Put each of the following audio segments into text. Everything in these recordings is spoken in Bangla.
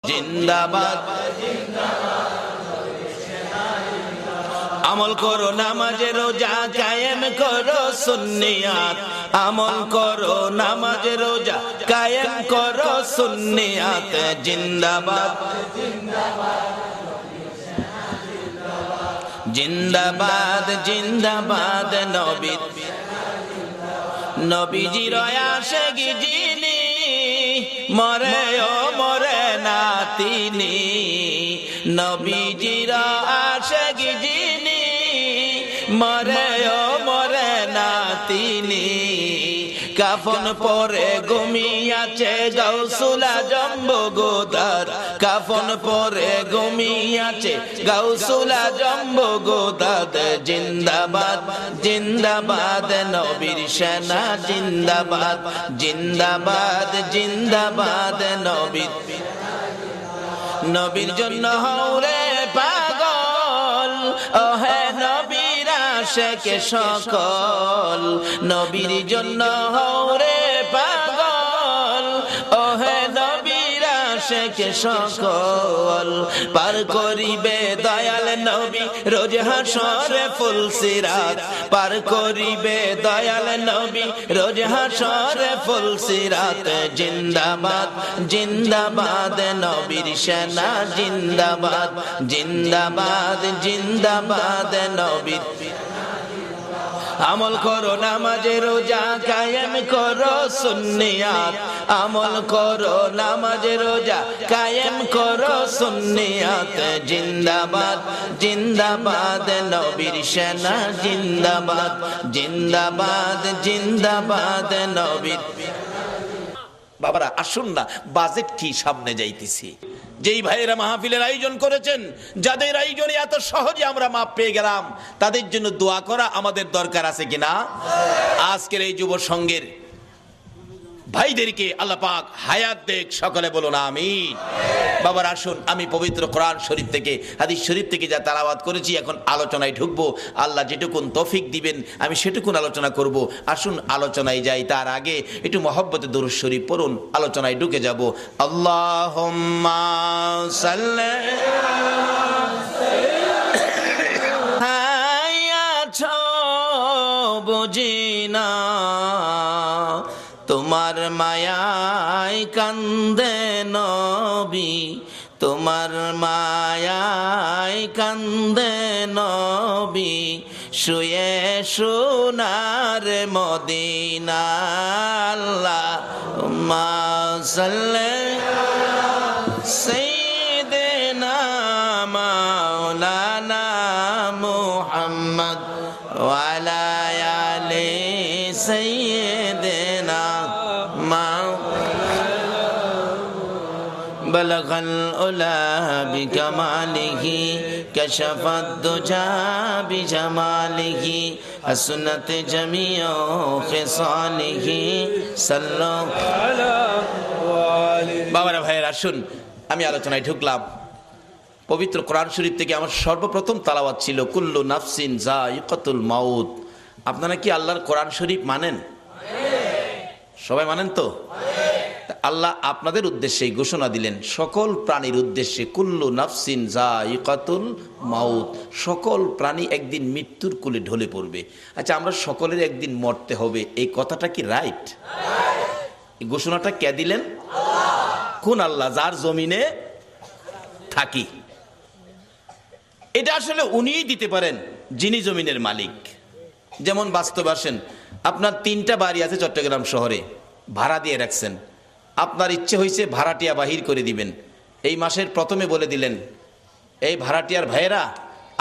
জিন্দাবাদ। আমল করো নামাজে রোজা কায়েম করো সুন্নিয়াত, আমল করো নামাজে রোজা কায়েম করো সুন্নিয়াত। জিন্দাবাদ জিন্দাবাদ জিন্দাবাদ নবী নবীজির আশিক যিনি মরে ও মরে না তিনি, নবীজির আশিক যিনি মরে ও মরে না তিনি। কাফন পরে ঘুমিয়াছে গাউসুল আজম বগদাদ, কাফন পরে ঘুমিয়াছে গাউসুল আজম বগদাদ। জিন্দাবাদ জিন্দাবাদ নবীর সেনা জিন্দাবাদ, জিন্দাবাদ জিন্দাবাদ নবীর। নবীর জন্য হওরে পাগল ওহে নবীর আশিক সকল, নবীর জন্য হওরে পাগল ওহে নবীর আশিক সকল। পার করিবে দয়াল নবী রোজ হাসরে ফুলসিরাত, পার করিবে দয়াল নবী রোজ হাসরে ফুলসিরাত। জিন্দাবাদ জিন্দাবাদ নবীর সেনা জিন্দাবাদ, জিন্দাবাদ জিন্দাবাদ নবীর। আমল করো নামাজে রোজা কায়েম করো সুন্নিয়াত, আমল করো নামাজে রোজা কায়েম করো সুন্নিয়াত। জিন্দাবাদ জিন্দাবাদ নবীর সেনা জিন্দাবাদ, জিন্দাবাদ জিন্দাবাদ নবীর। বাবারা আসুন না, বাজেট কি সামনে যাইতেছি। যেই ভাইয়েরা মাহফিলের আয়োজন করেছেন, যাদের আয়োজনে এত সহজে আমরা মাপ পেয়ে গেলাম, তাদের জন্য দোয়া করা আমাদের দরকার আছে কিনা? আজকের এই যুব সংঘের ভাইদেরকে আল্লাহ পাক হায়াত দেখ, সকলে বলুন আমিন। বাবার আসুন, আমি পবিত্র কোরআন শরীফ থেকে হাদিস শরীফ থেকে যা তেলাওয়াত করেছি এখন আলোচনায় ঢুকবো। আল্লাহ যেটুকুন তৌফিক দিবেন আমি সেটুকুন আলোচনা করব। আসুন আলোচনায় যাই, তার আগে একটু মহব্বতে দরুদ শরীফ পড়ুন, আলোচনায় ঢুকে যাব। আল্লাহুম্মা সাল্লি আছো বুঝিনা তোমার মায়ায় কান্দে নবী, তোমার মায়ায় কান্দে নবী, শুয়ে সোনার মদিনা। আল্লাহুম্মা সাল্লি সাইয়্যিদিনা মাওলানা মুহাম্মদ ওয়া আলা আলি সাইয়্যিদিনা بلغ العلا بكماله كشف الدجى بجماله حسنت جميع خصاله صلوا على বাবারা ভাইয়েরা আসুন, আমি আলোচনায় ঢুকলাম। পবিত্র কোরআন শরীফ থেকে আমার সর্বপ্রথম তালাওয়াত ছিল কুল্লু নাফসিন যায়িকাতুল মাউত। আপনারা কি আল্লাহর কোরআন শরীফ মানেন? সবাই মানেন তো? আল্লাহ আপনাদের উদ্দেশ্যে ঘোষণা দিলেন, সকল প্রাণীর উদ্দেশ্যে কুল্লু নাফসিন যায়িকাতুল মাউত, সকল প্রাণী একদিন মৃত্যুর কোলে ঢলে পড়বে। আচ্ছা, আমরা সকলের একদিন মরতে হবে, এই কথাটা কি রাইট? এই ঘোষণাটা কে দিলেন? কোন আল্লাহ? যার জমিনে থাকি। এটা আসলে উনিই দিতে পারেন, যিনি জমিনের মালিক। যেমন বাস্তব আসেন, আপনার 3টা বাড়ি আছে চট্টগ্রাম শহরে, ভাড়া দিয়ে রাখছেন। আপনার ইচ্ছে হয়েছে ভাড়াটিয়া বাহির করে দিবেন। এই মাসের প্রথমে বলে দিলেন, এই ভাড়াটিয়ার ভাইয়েরা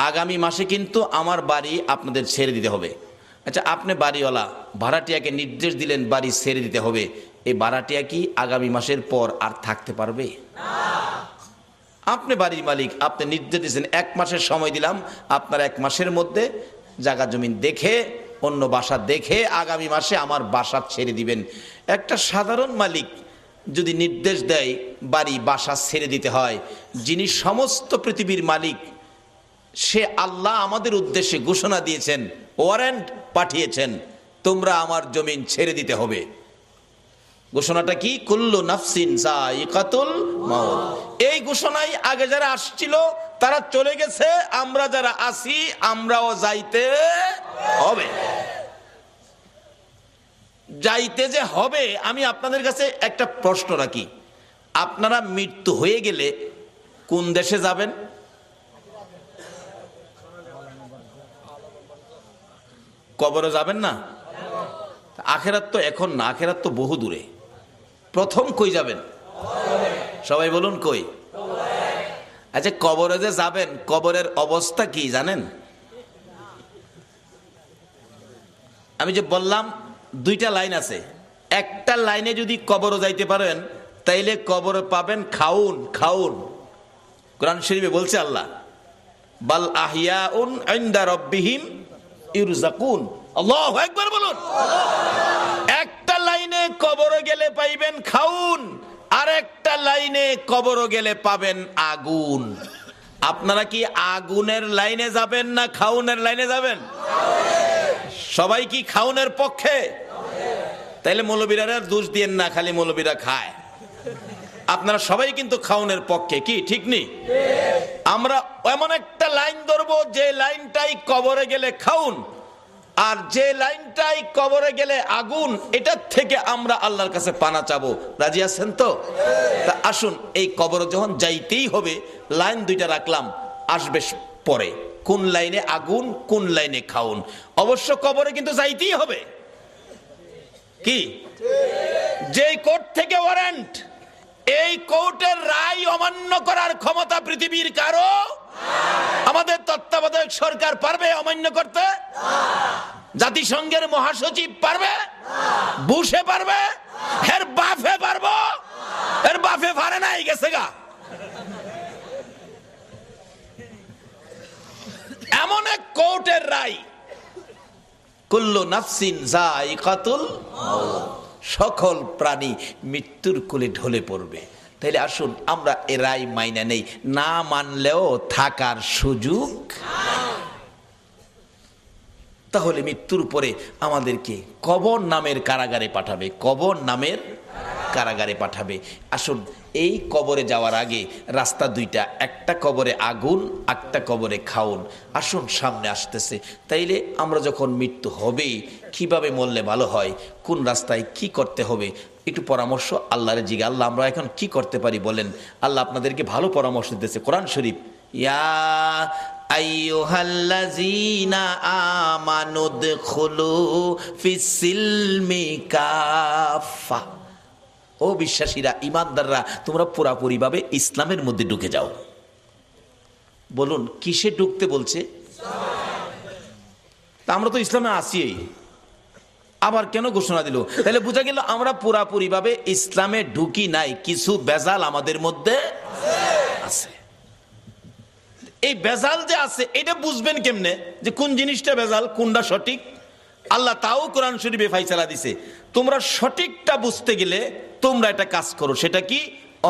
আগামী মাসে কিন্তু আমার বাড়ি আপনাদের ছেড়ে দিতে হবে। আচ্ছা, আপনি বাড়িওয়ালা ভাড়াটিয়াকে নির্দেশ দিলেন বাড়ি ছেড়ে দিতে হবে, এই ভাড়াটিয়া কি আগামী মাসের পর আর থাকতে পারবে? আপনি বাড়ির মালিক, আপনি নির্দেশ দিয়েছেন 1 মাসের সময় দিলাম, আপনার 1 মাসের মধ্যে জায়গা জমিন দেখে অন্য বাসা দেখে আগামী মাসে আমার বাসা ছেড়ে দিবেন। একটা সাধারণ মালিক যদি নির্দেশ দেয় বাড়ি বাসা ছেড়ে দিতে হয়, যিনি সমস্ত পৃথিবীর মালিক সে আল্লাহ আমাদের উদ্দেশ্যে ঘোষণা দিয়েছেন, ওয়ারেন্ট পাঠিয়েছেন, তোমরা আমার জমিন ছেড়ে দিতে হবে। ঘোষণাটা কি? কুল্লু নাফসিন যায়িকাতুল মাউত। এই ঘোষণাই আগে যারা আসছিল তারা চলে গেছে, আমরা যারা আছি আমরাও যাইতে হবে। যাইতে যে হবে, আমি আপনাদের কাছে একটা প্রশ্ন রাখি, আপনারা মৃত্যু হয়ে গেলে কোন দেশে যাবেন? কবরে যাবেন না? আখেরাত তো এখন না, আখেরাত তো বহু দূরে। প্রথম কই যাবেন? সবাই বলুন কই? আচ্ছা, কবরে যে যাবেন, কবরের অবস্থা কি জানেন? আমি যে বললাম দুইটা লাইন আছে, একটা লাইনে যদি কবরে যাইতে পারেন তাইলে কবরে পাবেন খাউন। খাউন কোরআন শরীফে বলছে আল্লাহ, বাল আহিয়াউন ইনদা রাব্বিহিম ইরযাকুন। আল্লাহু আকবার বলুন। একটা লাইনে কবরে গেলে পাইবেন খাউন, আর একটা লাইনে কবরে গেলে পাবেন আগুন। আপনারা কি আগুনের লাইনে যাবেন না খাউনের লাইনে যাবেন? সবাই কি খাউনের পক্ষে? তাইলে মৌলবীরা দোষ দিয়েন না, খালি মৌলবীরা খায়। আপনারা সবাই কিন্তু খাউনের পক্ষে, কি ঠিক নেই? আমরা এমন একটা লাইন ধরবো যে লাইনটাই কবরে গেলে খাউন, আর যে লাইনটাই কবরে গেলে আগুন, এটার থেকে আমরা আল্লাহর কাছে পানা চাবো। রাজি আছেন তো? তা আসুন, এই কবরে যখন যাইতেই হবে, লাইন দুইটা রাখলাম, আসবে পরে কোন লাইনে আগুন কোন লাইনে খাউন। অবশ্য কবরে কিন্তু যাইতেই হবে। কি? যে কোর্ট থেকে ওয়ারেন্ট, এই কোর্টের রায় অমান্য করার ক্ষমতা পৃথিবীর কারো? আমাদের তত্ত্বাবধায়ক সরকার পারবে অমান্য করতে? জাতিসংঘের মহাসচিব পারবে? বুশে পারবে? এর বাফে পারবো? এর বাফে পারে নাই, গেছে গা। এমন এক কোর্টের রায়, কুল্লু নাফসিন যায়িকাতুল মাউত, সকল প্রাণী মৃত্যুর কোলে ঢলে পড়বে। তাইলে আসুন আমরা এ রায় মাইনা নেই, না মানলেও থাকার সুযোগ। তাহলে মৃত্যুর পরে আমাদেরকে কবর নামের কারাগারে পাঠাবে, কবর নামের কারাগারে পাঠাবে। আসুন, এই কবরে যাওয়ার আগে রাস্তা দুইটা, একটা কবরে আগুন, একটা কবরে খাউন। আসুন, সামনে আসতেছে। তাইলে আমরা যখন মৃত্যু হবে কিভাবে মরলে ভালো হয়, কোন রাস্তায় কি করতে হবে, একটু পরামর্শ আল্লাহর জিজ্ঞাসা। আল্লাহ, আমরা এখন কি করতে পারি বলেন? আল্লাহ আপনাদেরকে ভালো পরামর্শ দিতেছে কোরআন শরীফ। ইয়া আইয়ুহাল্লাযীনা আমানু দুখুলু ফিস-সিলমি কাফা। ও বিশ্বাসীরা, ইমানদাররা, তোমরা পুরাপুরি ভাবে ইসলামের মধ্যে ঢুকে যাও। বলুন, কিসে ঢুকতে বলছে? তা আমরা তো ইসলামে আছি, আবার কেন ঘোষণা দিল? তাহলে বোঝা গেল আমরা পুরাপুরি ভাবে ইসলামে ঢুকি নাই, কিছু বেজাল আমাদের মধ্যে আছে। এই বেজাল যে আছে, এটা বুঝবেন কেমনে যে কোন জিনিসটা বেজাল, কোনটা সঠিক? আল্লাহ তাও কোরআন শরীফে ফাইসালা দিছে। তোমরা সঠিকটা বুঝতে গেলে তোমরা একটা কাজ করো, সেটা কি?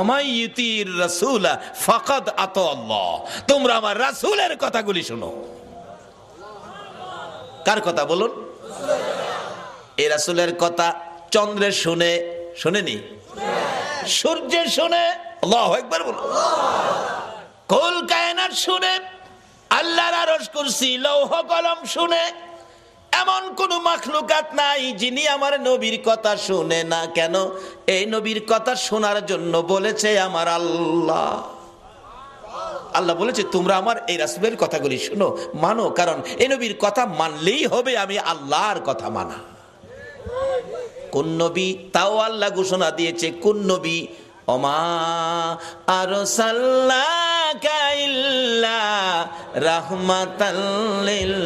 অমাইয়ুতির রাসূলা ফাকাদ আতাল্লাহ। তোমরা আমার রাসূলের কথাগুলি শোনো। কার কথা বলুন? এই রাসূলের কথা চন্দ্রে শুনে, শোনেনি? সূর্যে শুনে, আল্লাহু আকবার বলুন। কুল কায়নাত শুনে, আল্লাহর আরশ কুরসি লৌহ কলম শুনে, এমন কোন মাখলুকাত নাই যিনি আমার নবীর কথা শুনে না। কেন? এই নবীর কথা শোনার জন্য বলেছে আমার আল্লাহ। আল্লাহ বলেছে তোমরা আমার এই রাসূলের কথাগুলি শুনো, মানো, কারণ এই নবীর কথা মানলেই হবে আমি আল্লাহর কথা মানা। কোন নবী? তাও আল্লাহ ঘোষণা দিয়েছে কোন নবী? ওমা আরসালনাকা ইল্লা রাহমাতাল লিল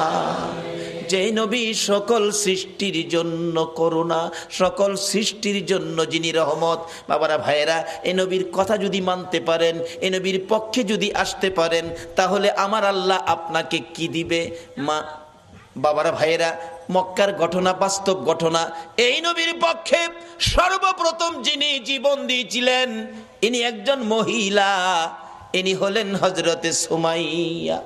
আলামিন। যে নবী সকল সৃষ্টির জন্য করুণা, সকল সৃষ্টির জন্য যিনি রহমত। বাবারা ভাইয়েরা, এই নবীর কথা যদি মানতে পারেন, এই নবীর পক্ষে যদি আসতে পারেন, তাহলে আমার আল্লাহ আপনাকে কি দিবে? মা বাবারা ভাইয়েরা, মক্কার ঘটনা বাস্তব ঘটনা। এই নবীর পক্ষে সর্বপ্রথম যিনি জীবন দিয়েছিলেন, ইনি একজন মহিলা। ইনি হলেন হযরতে সুমাইয়া।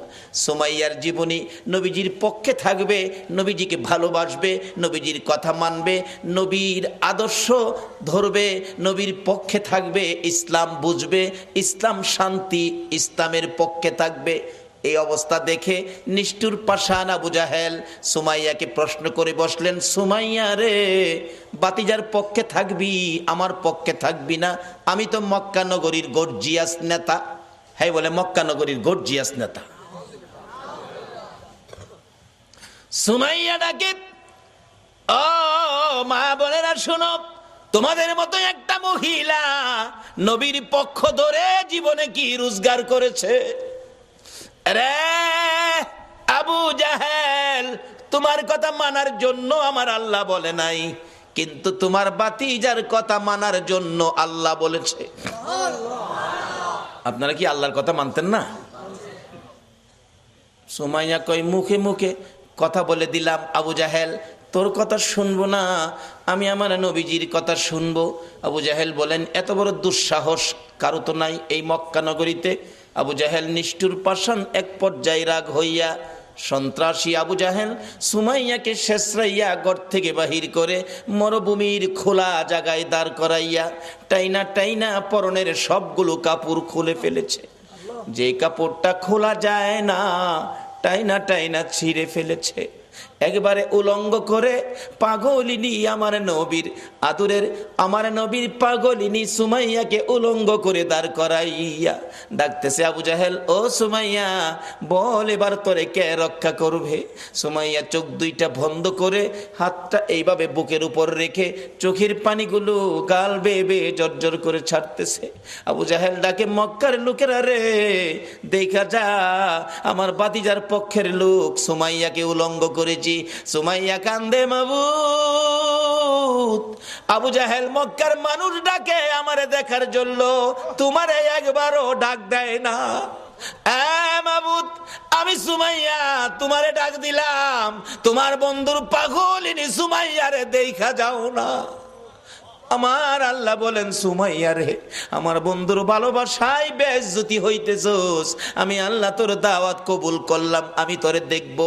সুমাইয়ার জীবনী নবীজির পক্ষে থাকবে, নবীজিকে ভালোবাসবে, নবীজির কথা মানবে, নবীর আদর্শ ধরবে, নবীর পক্ষে থাকবে, ইসলাম বুঝবে, ইসলাম শান্তি, ইসলামের পক্ষে থাকবে। এই অবস্থা দেখে নিষ্ঠুর পাষাণ আবু জাহেল সুমাইয়াকে প্রশ্ন করে বসলেন, সুমাইয়া রে, বাতিজার পক্ষে থাকবি, আমার পক্ষে থাকবি না? আমি তো মক্কা নগরীর গর্জিয়াস নেতা। হ্যাঁ বলে, মক্কা নগরীর গর্জিয়াস নেতা। সুমাইয়া ডাকে, ও মা বোনেরা শোনো, তোমাদের মতো একটা মহিলা নবীর পক্ষ ধরে জীবনে কি রোজগার করেছে? রে আবু জাহেল, তোমার কথা মানার জন্য আমার আল্লাহ বলে নাই, কিন্তু তোমার ভাতিজার কথা মানার জন্য আল্লাহ বলেছে। আপনারা কি আল্লাহর কথা মানতেন না? সুমাইয়া কই, মুখে মুখে কথা বলে দিলাম আবু জাহেল, তোর কথা শুনবো না, আমি আমার নবীজির কথা শুনবো। আবু জাহেল বলেন, এত বড় দুঃসাহস কারো তো নাই এই মক্কা নগরীতে। আবু জাহেল নিষ্ঠুর পাষাণ এক পর্যায়ে রাগ হইয়া, সন্ত্রাসী আবু জাহেল সুমাইয়াকে শেষরাইয়া ঘর থেকে বাহির করে মরুভূমির খোলা জায়গায় দাঁড় করাইয়া টাইনা টাইনা পরনের সবগুলো কাপড় খুলে ফেলেছে। যে কাপড়টা খোলা যায় না, টাইনা টাইনা ছিঁড়ে ফেলেছে। একবারে উলঙ্গ করে পাগলিনী আমার নবীর আদরের, আমার নবীর পাগলিনী সুমাইয়াকে উলঙ্গ করে দাঁড় করাইয়া ডাকতেছে আবু জাহেল, ও সুমাইয়া বল, এবার তোরে কে রক্ষা করবে? সুমাইয়া চোখ দুইটা বন্ধ করে হাতটা এইভাবে বুকের উপর রেখে চোখের পানিগুলো গাল বেয়ে বেয়ে জর্জর করে ছাড়তেছে। আবু জাহেল ডাকে, মক্কার লোকেরা রে, দেখা যা, আমার ভাতিজার পক্ষের লোক সুমাইয়াকে উলঙ্গ করেছি। সুমাইয়া কান্দে, মাবুদ, আবু জাহেল মক্কার মানুষ ডাকে আমারে দেখার জন্য, তোমারে একবারও ডাক দেয় না। মাবুদ, আমি সুমাইয়া তোমারে ডাক দিলাম, তোমার বন্ধুর পাগলিনী সুমাইয়ারে দেখা যাও না। আমার আল্লাহ বলেন, সুমাইয়া রে, আমার বন্ধুর ভালোবাসায় বেইজ্জতি হইতেছস, আমি আল্লাহ তোর দাওয়াত কবুল করলাম, আমি তোরে দেখব।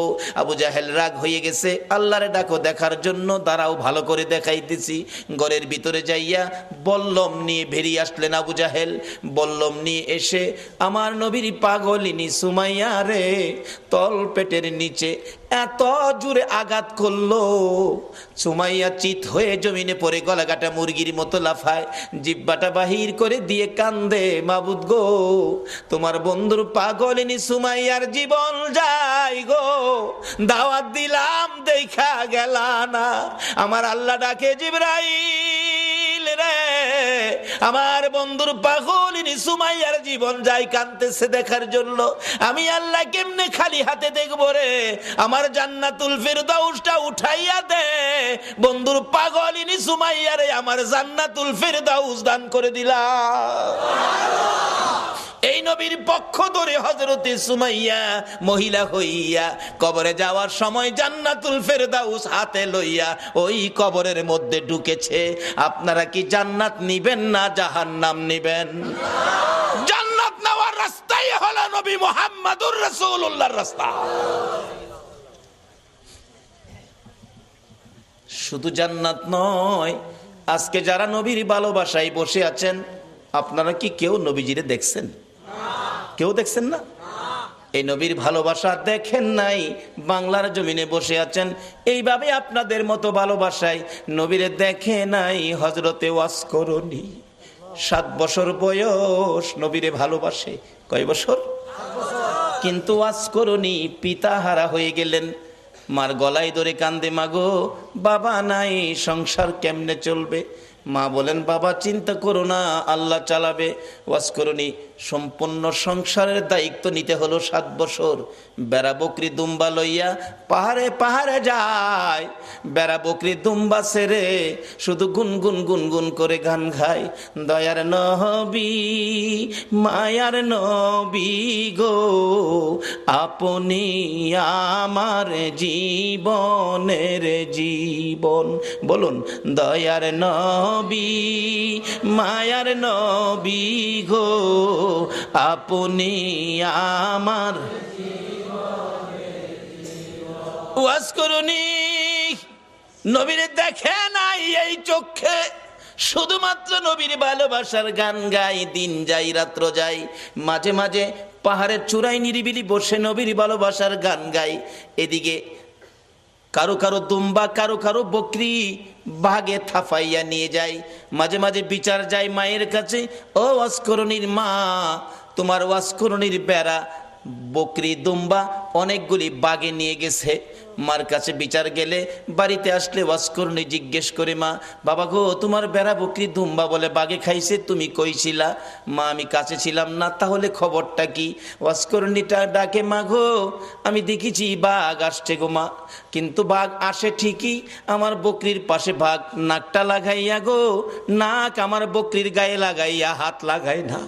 আবু জাহেল রাগ হয়ে গেছে, আল্লাহরে ডাকো দেখার জন্য, দাঁড়াও ভালো করে দেখাইতেছি। ঘরের ভিতরে যাইয়া বল্লম নিয়ে বেরিয়ে আসলেন আবু জাহেল। বল্লম নিয়ে এসে আমার নবীর পাগলিনী সুমাইয়া রে তল পেটের নিচে এত জোরে আঘাত করলো, সুমাইয়া চিত হয়ে জমিনে পড়ে গলাকাটা মুরগির মতো লাফায়, জিব্বাটা বাহির করে দিয়ে কান্দে, মাবুদ গো, তোমার বন্ধুর পাগলিনী সুমাইয়ার জীবন যায় গো, দাওয়াত দিলাম দেখা গেলা না। আমার আল্লাহ ডাকে, জিবরাইল রে, আমার বন্ধুর পাগলিনী সুমাইয়ার জীবন যায়, কাঁদতেছে দেখার জন্য, আমি আল্লাহ কেমনে খালি হাতে দেখবো রে? আমার জান্নাতুল ফিরদাউসটা উঠাইয়া দে, বন্ধুর পাগলিনী সুমাইয়ারে আমার জান্নাতুল ফিরদাউস দান করে দিলাম। এই নবীর পক্ষ ধরে হযরতে সুমাইয়া মহিলা হইয়া কবরে যাওয়ার সময় জান্নাতুল ফেরদাউস হাতে লইয়া ওই কবরের মধ্যে ঢুকেছে। আপনারা কি জান্নাত নিবেন না জাহান্নাম নিবেন? জান্নাত নেওয়ার রাস্তাই হলো নবী মুহাম্মদুর রাসূলুল্লাহর রাস্তা। শুধু জান্নাত নয়, আজকে যারা নবীর ভালোবাসায় বসে আছেন, আপনারা কি কেউ নবীজিরে দেখছেন? কেউ দেখছেন না? এই নবীর ভালোবাসা দেখেন নাই, বাংলার জমিনে বসে আছেন, এইভাবে আপনাদের মতো ভালোবাসায় নবীরে দেখে নাই হযরতে ওয়াসকরণী। 7 বছর বয়স নবীরে ভালোবাসে। কয় বছর? কিন্তু ওয়াসকরণী পিতাহারা হয়ে গেলেন। মার গলায় ধরে কান্দে, মাগো বাবা নাই, সংসার কেমনে চলবে? মা বলেন, বাবা চিন্তা করো না, আল্লাহ চালাবে। ওয়াসকরণী সম্পূর্ণ সংসারের দায়িত্ব নিতে হলো। 7 বছর বেড়া বকরি দুম্বা লইয়া পাহাড়ে পাহাড়ে যায়, বেড়া বকরি দুম্বা ছেড়ে শুধু গুনগুন গুনগুন করে গান গায়, দয়ার নবী মায়ার নবী গো, আপনি আমার জীবনের জীবন। বলুন, দয়ার নবী মায়ার নবী গো, আপনি আমার ওয়াজ করুনি। নবীরে দেখে নাই এই চোখে, শুধুমাত্র নবীর ভালোবাসার গান গাই, দিন যাই রাত্র যাই, মাঝে মাঝে পাহাড়ের চূড়ায় নিরিবিলি বসে নবীর ভালোবাসার গান গাই। এদিকে কারো কারো দুম্বা, কারো কারো বকরি ভাগে থাফাইয়া নিয়ে যায়। মাঝে মাঝে বিচার যায় মায়ের কাছে, ও ওয়াসকরণীর মা, তোমার ওয়াসকরণীর বেড়া বকরি দুম্বা অনেকগুলি বাগে নিয়ে গেছে। মার কাছে বিচার গেলে, বাড়িতে আসলে ওয়াসকরণী জিজ্ঞেস করে, মা বাবা গো, তোমার বেড়া বকরি দুম্বা বলে বাগে খাইছে, তুমি কইছিলা? মা আমি কাছে ছিলাম না, তাহলে খবরটা কি? ওয়াসকরণীটা ডাকে, মা গো আমি দেখেছি বাঘ আসছে গো মা, কিন্তু বাঘ আসে ঠিকই, আমার বকরির পাশে বাঘ নাকটা লাগাইয়া গো, নাক আমার বকরির গায়ে লাগাইয়া হাত লাগাই না।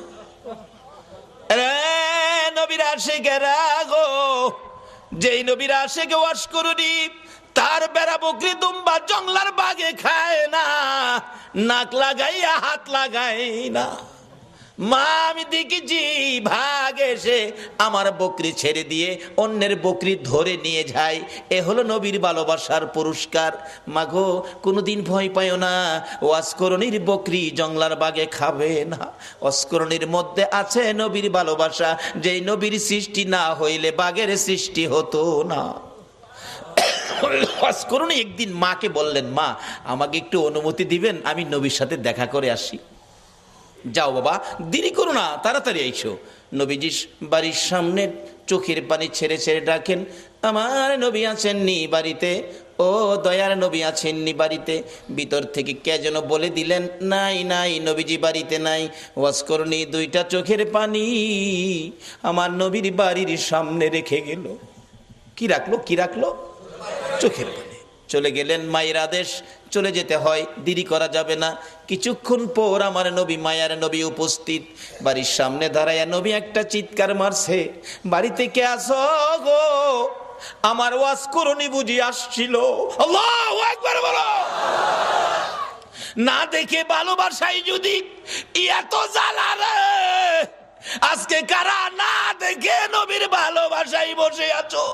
রে নবীর আশিকেরা গো, যেই নবীর আশিকে ওয়াসকরণী, তার বেড়া বকরি দুম্বা জংলার বাগে খায় না, নাক লাগাইয়া হাত লাগাই না। মা আমি দেখেছি ভাগ এসে আমার বকরি ছেড়ে দিয়ে অন্যের বকরি ধরে নিয়ে যায়। এ হলো নবীর ভালোবাসার পুরস্কার। মাগো কোনোদিন ভয় পাইও না, ওয়াসকরণীর বকরি জংলার বাগে খাবে না। ওয়াসকরণীর মধ্যে আছে নবীর ভালোবাসা, যেই নবীর সৃষ্টি না হইলে বাঘের সৃষ্টি হতো না। ওয়াসকরণী একদিন মাকে বললেন, মা আমাকে একটু অনুমতি দিবেন, আমি নবীর সাথে দেখা করে আসি। যাও বাবা, দেরি করো না, তাড়াতাড়ি আইসো। নবীজি বাড়ির সামনে চোখের পানি ছেড়ে ছেড়ে ডাকেন, আমার নবী আছেননি বাড়িতে? ও দয়ার নবী আছেননি বাড়িতে? ভিতর থেকে কে যেন বলে দিলেন, নাই নাই, নবীজি বাড়িতে নাই। ওয়াসকরণী দুইটা চোখের পানি আমার নবীর বাড়ির সামনে রেখে গেল। কি রাখলো? কি রাখলো? চোখের পানি। চলে গেলেন, মায়ের আদেশ, চলে যেতে হয়, দেরি করা যাবে না। কিছুক্ষণ পর আমার নবী, মায়ার নবী উপস্থিত। বাড়ির সামনে দাঁড়ায়া নবী একটা চিৎকার মারছে, বাড়িতে কে আসো গো? আমার ওয়াসকরণী বুঝি আসছিল। আল্লাহু আকবার বলো। না দেখে ভালোবাসাই যদি এত জ্বালা রে, আজকে কারা না দেখে নবীর ভালোবাসাই বসে আছো?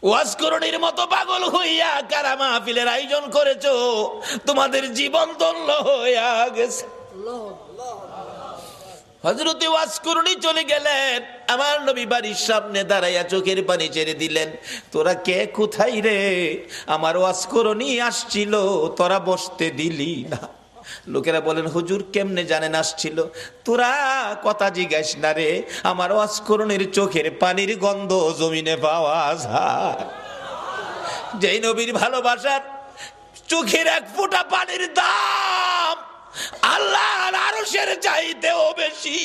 ওয়াসকরণীর মতো পাগল হইয়া কারা মাহফিলের আয়োজন করেছো? তোমাদের জীবন ধন্য হইয়া গেছে। হযরতে ওয়াসকরণী চলে গেলেন, আমার নবী বাড়ির সামনে দাঁড়াইয়া চোখের পানি ছেড়ে দিলেন। তোরা কে, কোথায় রে? আমার ওয়াসকরণী আসছিল, তোরা বসতে দিলি না। লোকেরা বলেন, হুজুর কেমনে জানেন আসছিল? তোরা কথা জিজ্ঞাস না রে, আমার ওয়াসকরণীর চোখের পানির গন্ধ জমিনে পাওয়া যায়। যেই নবীর ভালোবাসার চোখের এক ফোঁটা পানির দাম আল্লাহর আরশের চাইতেও বেশি।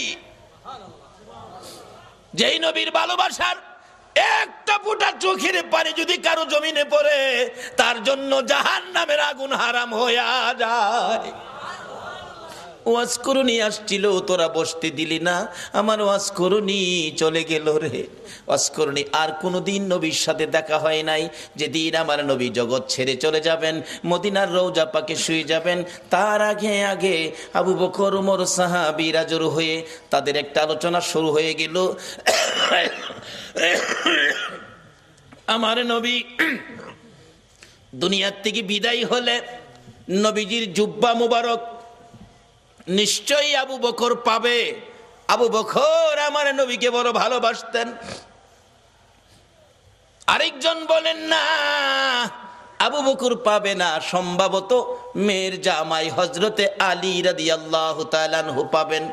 যেই নবীর ভালোবাসার একটা ফোঁটা চোখের পানি যদি কারো জমিনে পড়ে, তার জন্য জাহান্নামের আগুন হারাম হইয়া যায়। ওয়াসকরণী আসছিল, তোরা বসতে দিলি না, আমার ওয়াসকরণী চলে গেল রে। ওয়াসকরণী আর কোনোদিন নবীর সাথে দেখা হয় নাই। যেদিন আমার নবী জগৎ ছেড়ে চলে যাবেন, মদিনার রওজা পাকে শুয়ে যাবেন, তার আগে আগে আবু বকর, ওমর সাহাবীরা জড়ো হয়ে তাদের একটা আলোচনা শুরু হয়ে গেল। আমার নবী দুনিয়ার থেকে বিদায় হলে নবীজির জুব্বা মুবারক নিশ্চয়ই আবু বকর পাবে। আবু বকর আমার নবীকে বড় ভালোবাসতেন। আরেকজন বলেন না, আবু বকর পাবে না, সম্ভবত মেয়ের জামাই হযরতে আলী রাদিয়াল্লাহু তাআলা আনহু পাবেন।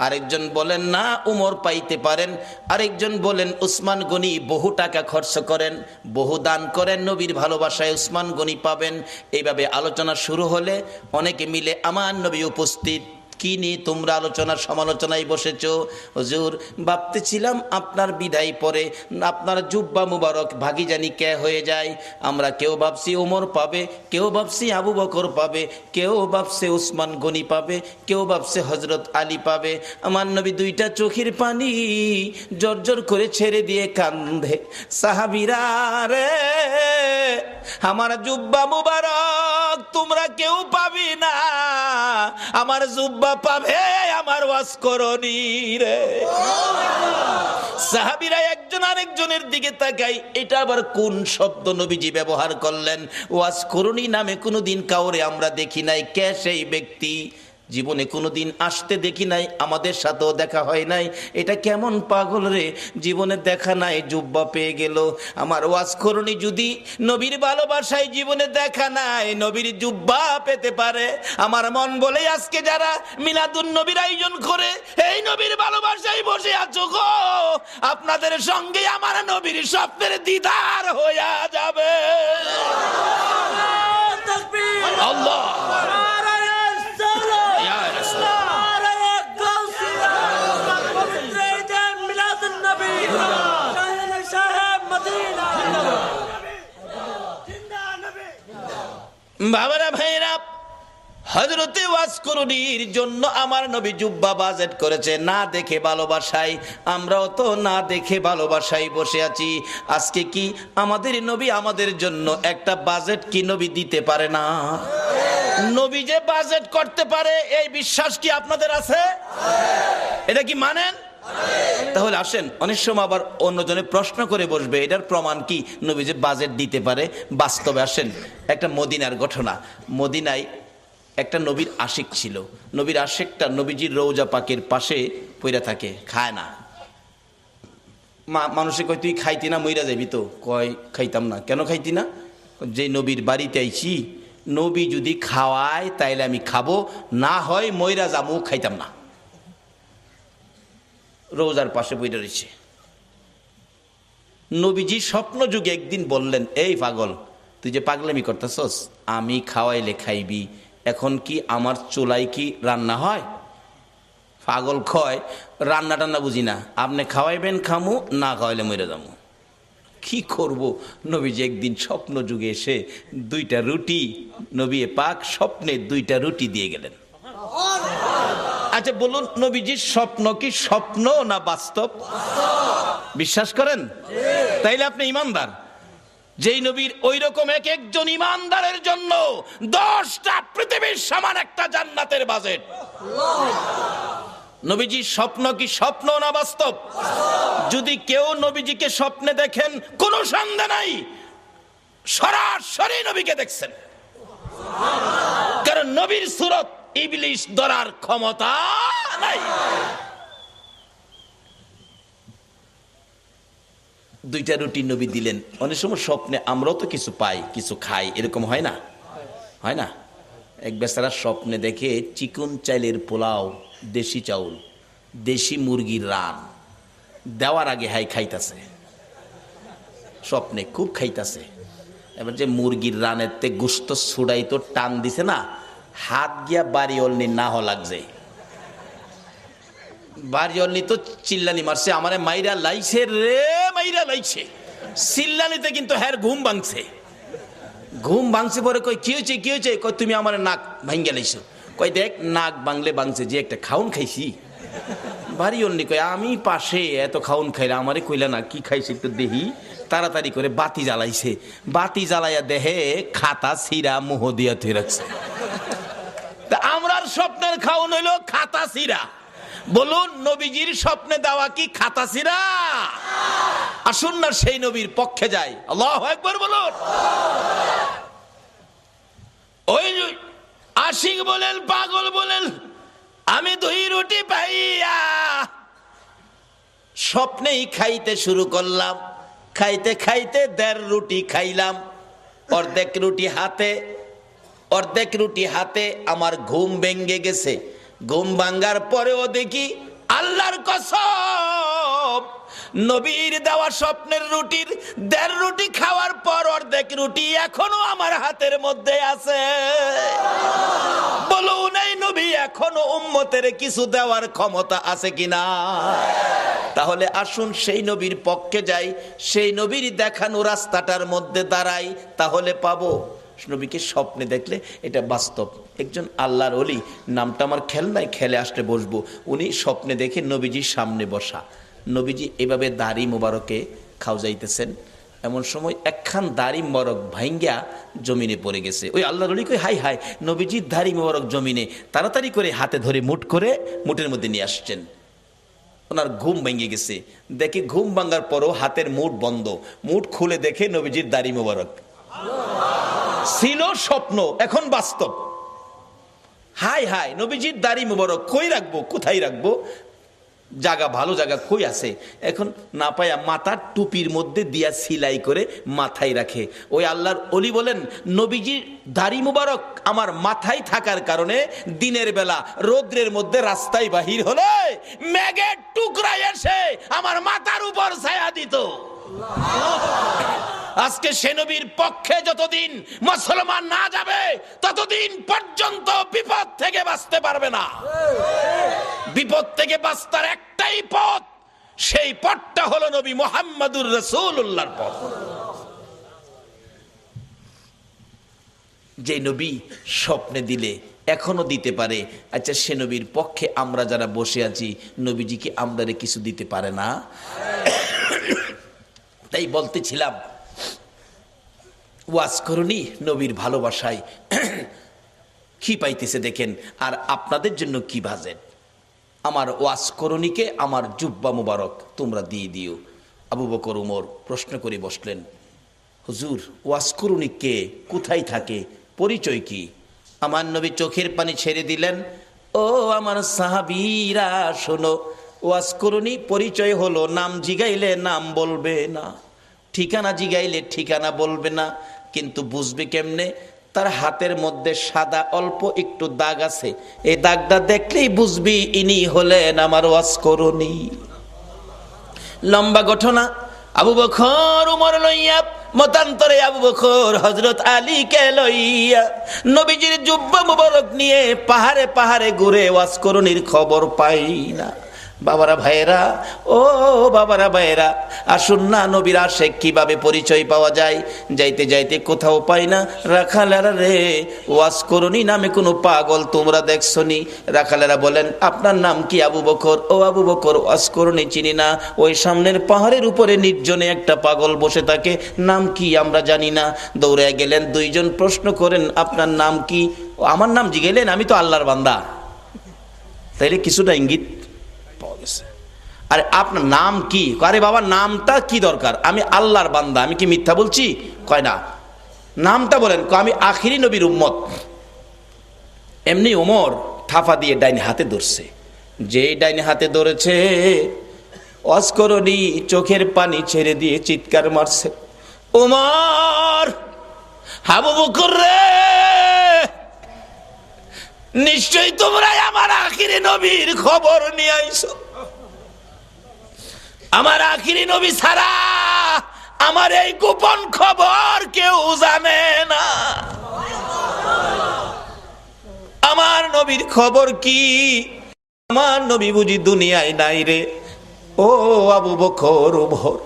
আরেকজন বলেন না, উমর পাইতে পারেন। আরেকজন বলেন উসমান গনি বহু টাকা খরচ করেন, বহু দান করেন, নবীর ভালোবাসায় উসমান গনি পাবেন। এইভাবে আলোচনা শুরু হলে অনেকে মিলে আমার নবী উপস্থিত। কি নিয়ে তোমরা আলোচনা সমালোচনায় বসেছো? হুজুর ভাবতেছিলাম আপনার বিদায় পরে আপনার জুব্বা মুবারক ভাগি জানি কে হয়ে যায়। আমরা কেউ ভাবছি ওমর পাবে, কেউ ভাবছি আবু বকর পাবে, কেউ ভাবছে উসমান গনি পাবে, কেউ ভাবছে হযরত আলী পাবে। আমার নবী দুইটা চোখের পানি জর্জর করে ছেড়ে দিয়ে কান্দে, সাহাবীরা রে আমার জুব্বা মুবারক তোমরা কেউ পাবি না, আমার জুব্বা পাবে আমার ওয়াজ করণী রে। সাহাবীরা একজন আরেকজনের দিকে তাকাই, এটা আবার কোন শব্দ নবীজি ব্যবহার করলেন? ওয়াজ করণী নামে কোনোদিন কাউরে আমরা দেখি নাই। কে সেই ব্যক্তি? জীবনে কোনোদিন আসতে দেখি নাই, আমাদের সাথেও দেখা হয় নাই। এটা কেমন পাগল রে, জীবনে দেখা নাই, জুব্বা পেয়ে গেল। আমার ওয়াজ করণী যদি নবীর ভালোবাসায় জীবনে দেখা নাই, নবীর জুব্বা পেতে পারে। আমার মন বলে আজকে যারা মিলাদুন নবীর আয়োজন করে এই নবীর ভালোবাসায় বসে আছো গো, আপনাদের সঙ্গে আমার নবীর স্বপ্নের দিদার হইয়া যাবে। আল্লাহ বাবারা ভাইরা, হযরতে ওয়াজ করণীর জন্য আমার নবী জুব্বা বাজেট করেছে না দেখে ভালোবাসায়। আমরাও তো না দেখে ভালোবাসায় বসে আছি। আজকে কি আমাদের নবী আমাদের জন্য একটা বাজেট কি নবী দিতে পারে না? নবী যে বাজেট করতে পারে এই বিশ্বাস কি আপনাদের আছে? এটা কি মানেন? তাহলে আসেন, অনেক সময় আবার অন্যজনে প্রশ্ন করে বসবে এটার প্রমাণ কি নবী যে বাজেট দিতে পারে। বাস্তবে আসেন, একটা মদিনার ঘটনা। মদিনায় একটা নবীর আশিক ছিল। নবীর আশিকটা নবীজির রওজা পাকের পাশে পইরা থাকে, খায় না। মানুষে কয় তুই খাইতি না, মইরা যাবি তো? কয় খাইতাম না। কেন খাইতি না? যে নবীর বাড়িতে আইছি, নবী যদি খাওয়ায় তাইলে আমি খাবো, না হয় মইরা যাবো, খাইতাম না। রোজার পাশে বইটা রয়েছে। নবীজি স্বপ্ন যুগে একদিন বললেন, এই পাগল, তুই যে পাগলামি করতেছস, আমি খাওয়াইলে খাইবি, এখন কি আমার চুলায় কি রান্না হয়? পাগল কয়, রান্না টান্না বুঝি না, আপনি খাওয়াইবেন খামু, না খাওয়াইলে মরে যাবো। কি করব? নবীজি একদিন স্বপ্ন যুগে এসে 2টা রুটি, নবী পাক স্বপ্নে 2টা রুটি দিয়ে গেলেন। আচ্ছা বলুন, নবীজির স্বপ্ন কি স্বপ্ন না বাস্তব? বিশ্বাস করেন? তাইলে আপনি ইমানদার। যেই নবীর ওই রকম এক একজন ইমানদারের জন্য 10টা পৃথিবীর সমান একটা জান্নাতের বাজেট। নবীজির স্বপ্ন কি স্বপ্ন না বাস্তব? যদি কেউ নবীজিকে স্বপ্নে দেখেন, কোনো সন্দেহ নাই সরাসরি নবীকে দেখছেন। কারণ নবীর সুরত ইবলিশ ধরার ক্ষমতা নাই। 2টা রুটি নবী দিলেন। অনেক সময় স্বপ্নে আমরাও তো কিছু পাই, কিছু খাই, এরকম হয় না? হয় না? এক বেচারা স্বপ্নে দেখে চিকন চাইলের পোলাও, দেশি চাউল, দেশি মুরগির রান দেওয়ার আগে হাই খাইতাছে, স্বপ্নে খুব খাইতাছে। এবার যে মুরগির রানের তে গোস্ত ছুড়াই তো টান দিছে না, হাত গিয়া বাড়ি অলনি না হ লাগছে। বাড়ি অলনি তো চিল্লানি মারছে, আমারে মাইরা লাইছে রে, মাইরা লাইছে। চিল্লানিতে কিন্তু হ্যার ঘুম ভাঙছে। ঘুম ভাঙছে পরে কই কি হয়েছে, কি হয়েছে? কই তুমি আমার নাক ভাঙ্গা লাইছো। কই দেখ, নাক ভাঙলে ভাঙছে, যে একটা খাউন খাইছি। বাড়ি অলনি কই আমি পাশে এত খাউন খাইলা, আমারে কইলা না কি খাইছি একটু দেহি। তাড়াতাড়ি করে বাতি জ্বালাইছে, বাতি জ্বালাইয়া দেহে খাতা ছিঁড়া মুহ দিয়া থুই রাখছে। তা আমরার স্বপ্নের খাউন হইল খাতা ছিঁড়া। বলুন, নবীজির স্বপ্নে দেওয়া কি খাতা ছিঁড়া? আসুন না সেই নবীর পক্ষে যাই। আল্লাহু আকবার বলুন। ওই আশিক বলেন, পাগল বলেন, আমি 2 রুটি পাইয়া স্বপ্নেই খাইতে শুরু করলাম। খাইতে খাইতে 1.5 রুটি খাইলাম। অর্ধেক রুটি হাতে আমার ঘুম ভেঙে গেছে। ঘুম ভাঙ্গার পরেও দেখি আল্লাহর কসম, নবীর দেওয়া স্বপ্নের রুটির 1.5 রুটি খাওয়ার পর অর্ধেক রুটি এখনো আমার হাতের মধ্যে আছে। বলুন, এই নবী এখনো উম্মতের কিছু দেওয়ার ক্ষমতা আছে কিনা? তাহলে আসুন সেই নবীর পক্ষে যাই, সেই নবীর দেখানো রাস্তাটার মধ্যে দাঁড়াই, তাহলে পাবো। নবীকে স্বপ্নে দেখলে এটা বাস্তব। একজন আল্লাহর ওলি, নামটা আমার খেয়াল নাই, খেলে আসলে বসবো। উনি স্বপ্নে দেখে নবীজির সামনে বসা, নবীজি এভাবে দাড়ি মোবারকে খাওয়াইতেছেন, এমন সময় একখান দাড়ি মোবারক ভাঙ্গা জমিনে পড়ে গেছে। ওই আল্লাহর ওলি কই হাই হাই, নবীজির দাড়ি মোবারক জমিনে, তাড়াতাড়ি করে হাতে ধরে মুঠের মধ্যে নিয়ে আসছেন। ওনার ঘুম ভেঙে গেছে, দেখে ঘুম ভাঙার পরও হাতের মুঠ বন্ধ, মুঠ খুলে দেখে নবীজির দাড়ি মোবারক। ছিল স্বপ্ন, এখন বাস্তব। হাই হাই, নবীজির দাড়ি মোবারক কই রাখবো, কোথায় রাখবো, জায়গা ভালো জায়গা কই আছে, এখন না পায়া মাথার টুপির মধ্যে দিয়া সিলাই করে মাথায় রাখে। ওই আল্লাহর ওলি বলেন, নবীজির দাড়ি মুবারক আমার মাথায় থাকার কারণে দিনের বেলা রৌদ্রের মধ্যে রাস্তায় বাহির হলে মেঘের টুকরা এসে আমার মাথার উপর ছায়া দিত। আজকে সে নবীর পক্ষে যতদিন মুসলমান না যাবে ততদিন পর্যন্ত বিপদ থেকে বাঁচতে পারবে না। বিপদ থেকে বাঁচার একটাই পথ, সেই পথটা হলো নবী মুহাম্মদুর রাসূলুল্লাহর পথ। যে নবী স্বপ্নে দিলে এখনো দিতে পারে, আচ্ছা সে নবীর পক্ষে আমরা যারা বসে আছি, নবীজি কি আমাদের কিছু দিতে পারে না? তাই বলতেছিলাম, ওয়াজ করুনি নবীর ভালোবাসায় কি পাইতেছে দেখেন, আর আপনাদের জন্য কি বাজেট। আমার ওয়াজ করুনিকে আমার জুব্বা মুবারক তোমরা দিয়ে দিও। আবু বকর উমর প্রশ্ন করে বসলেন, হুজুর ওয়াজ করুনি কে, কোথায় থাকে, পরিচয় কি? আমার নবী চোখের পানি ছেড়ে দিলেন, ও আমার সাহাবীরা শোনো, ওয়াজ করুনি পরিচয় হলো নাম জিগাইলে নাম বলবে না, ঠিকানা জিগাইলে ঠিকানা বলবে না, কিন্তু বুঝবে কেমনে? তার হাতের মধ্যে সাদা অল্প একটু দাগ আছে, এই দাগটা দেখলেই বুঝবি ইনি হলেন আমার ওয়াজ করুনি। লম্বা ঘটনা। আবু বকর উমর লইয়া, মতান্তরে আবু বকর হযরত আলী কে লইয়া নবীজির জুব্বা মুবারক নিয়ে পাহাড়ে পাহাড়ে ঘুরে ওয়াজ করুনির খবর পাই না। বাবারা ভাইয়েরা, ও বাবারা ভাইয়েরা, আসুন না নবীর আশেক কিভাবে পরিচয় পাওয়া যায়। যাইতে যাইতে কোথাও পাই না, রাখালেরা রে ওয়াজ করুনি নামে কোনো পাগল তোমরা দেখছো নি? রাখালেরা বলেন, আপনার নাম কি? আবু বকর। ও আবু বকর, ওয়াজ করুনি চিনি না, ওই সামনের পাহাড়ের উপরে নির্জনে একটা পাগল বসে থাকে, নাম কি আমরা জানি না। দৌড়ে গেলেন, দুইজন প্রশ্ন করেন, আপনার নাম কি? আমার নাম জিগেলেন, আমি তো আল্লাহর বান্দা। তাইলে কিছুটা ইঙ্গিত পাওয়া গেছে। আরে আপনার নাম কি? আরে বাবা নামটা কি দরকার, আমি আল্লাহর বান্দা, আমি কি মিথ্যা বলছি? কয় না, নামটা বলেন। আমি আখিরি নবীর উম্মত। এমনি ওমর থাফা দিয়ে ডাইনে হাতে ধরছে, যে ডাইনে হাতে ধরেছে ওয়াজ করুনি চোখের পানি ছেড়ে দিয়ে চিৎকার মারছে, ওমর, আবু বকর রে, নিশ্চয়ই তোমরা আমার আখিরি নবীর খবর নিয়ে আইছো। আমার আখিরি নবী ছাড়া আমার এই গোপন খবর কেউ জানে না। আমার নবীর খবর কি? আমার নবী বুঝি দুনিয়ায় নাই রে। ও আবু বকর উমর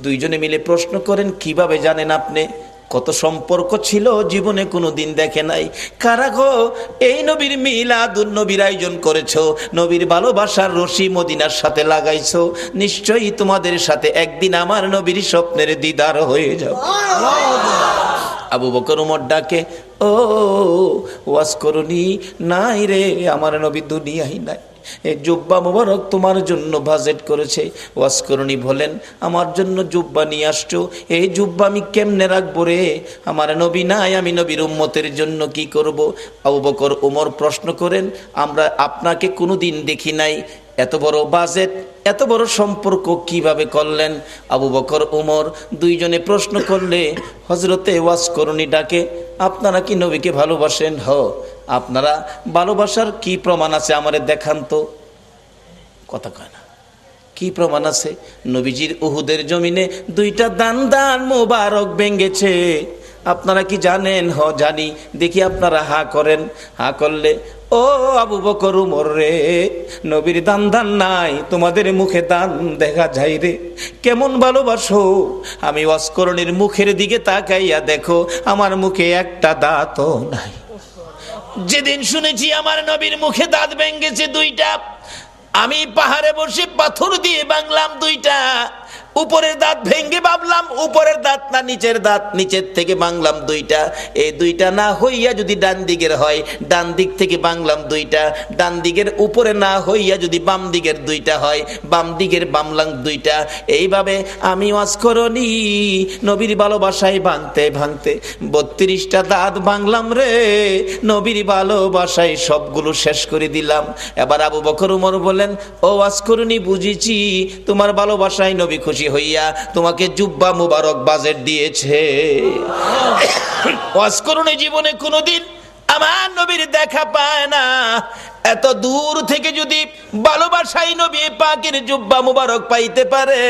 দুইজনে মিলে প্রশ্ন করেন, কিভাবে জানেন আপনি? কত সম্পর্ক ছিল, জীবনে কোনো দিন দেখে নাই। কারা গো? এই নবীর মিলাদুন নবীর আয়োজন করেছো, নবীর ভালোবাসার রশি মদিনার সাথে লাগাইছো, নিশ্চয়ই তোমাদের সাথে একদিন আমার নবীর স্বপ্নের দিদার হয়ে যাবে। আবু বকর উমর ডাকে, ও ওয়াজ করুনি নাই রে, আমার নবী দুনিয়ায় নাই, এই জুব্বা মুবারক তোমার জন্য বাজেট করেছে। ওয়াজ করুনি বলেন, আমার জন্য জুব্বা নিয়ে আসছো, এই জুব্বা আমি কেমনে রাখবো রে, আমার নবী নাই, আমি নবীর উম্মতের জন্য কি করব? আবু বকর উমর প্রশ্ন করেন, আমরা আপনাকে কোনোদিন দেখি নাই, এত বড় বাজেট, এত বড় সম্পর্ক কিভাবে করলেন? আবু বকর উমর দুইজনে প্রশ্ন করলে হযরতে ওয়াজ করুনি ডাকে, আপনারা কি নবীকে ভালোবাসেন? হ। আপনারা ভালোবাসার কি প্রমাণ আছে আমারে দেখান তো। কথা কয় না, কি প্রমাণ আছে? নবীজির উহুদের জমিনে দুইটা দান মোবারক ভেঙেছে, আপনারা কি জানেন? হ জানি। দেখি আপনারা হা করেন। হা করলে, ও আবু বকর উমর রে, নবীর দান নাই, তোমাদের মুখে দান দেখা যায় রে, কেমন ভালোবাসো। আমি ওয়াজ করুনির মুখের দিকে তাকাইয়া দেখো, আমার মুখে একটা দাঁতও নাই। যেদিন শুনেছি আমার নবীর মুখে দাঁত ভেঙেছে দুইটা, আমি পাহাড়ে বসে পাথর দিয়ে ভাঙলাম দুইটা, উপরের দাঁত ভেঙ্গে ভাবলাম উপরের দাঁত না নিচের দাঁত, নিচের থেকে ভাঙলাম দুইটা, এই দুইটা না হইয়া যদি ডান দিকের হয়, ডান দিক থেকে ভাঙলাম দুইটা, ডান দিকের উপরে না হইয়া যদি বাম দিকের দুইটা হয়, বাম দিকের বামলাম দুইটা। এইভাবে আমি অস্করণী নবীর ভালোবাসায় ভাঙতে ভাঙতে 32টা দাঁত ভাঙলাম রে, নবীর ভালোবাসায় সবগুলো শেষ করে দিলাম। এবার আবু বকর উমর বলেন, ও অস্করণী বুঝেছি, তোমার ভালোবাসায় নবী খুশি হইয়া তোমাকে জুব্বা মুবারক বাজেট দিয়েছে। অস্করণী জীবনে কোনোদিন আমার নবীর দেখা পায় না, এত দূর থেকে যদি ভালোবাসাই নবী পাকের জুব্বা মুবারক পাইতে পারে,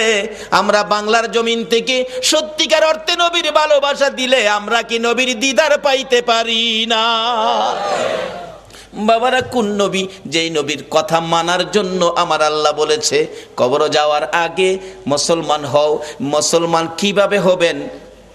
আমরা বাংলার জমিন থেকে সত্যিকার অর্থে নবীর ভালোবাসা দিলে আমরা কি নবীর দিদার পাইতে পারি না? বাবারা, কোন নবী? যেই নবীর কথা মানার জন্য আমার আল্লাহ বলেছে কবর যাওয়ার আগে মুসলমান হও। মুসলমান কিভাবে হবেন,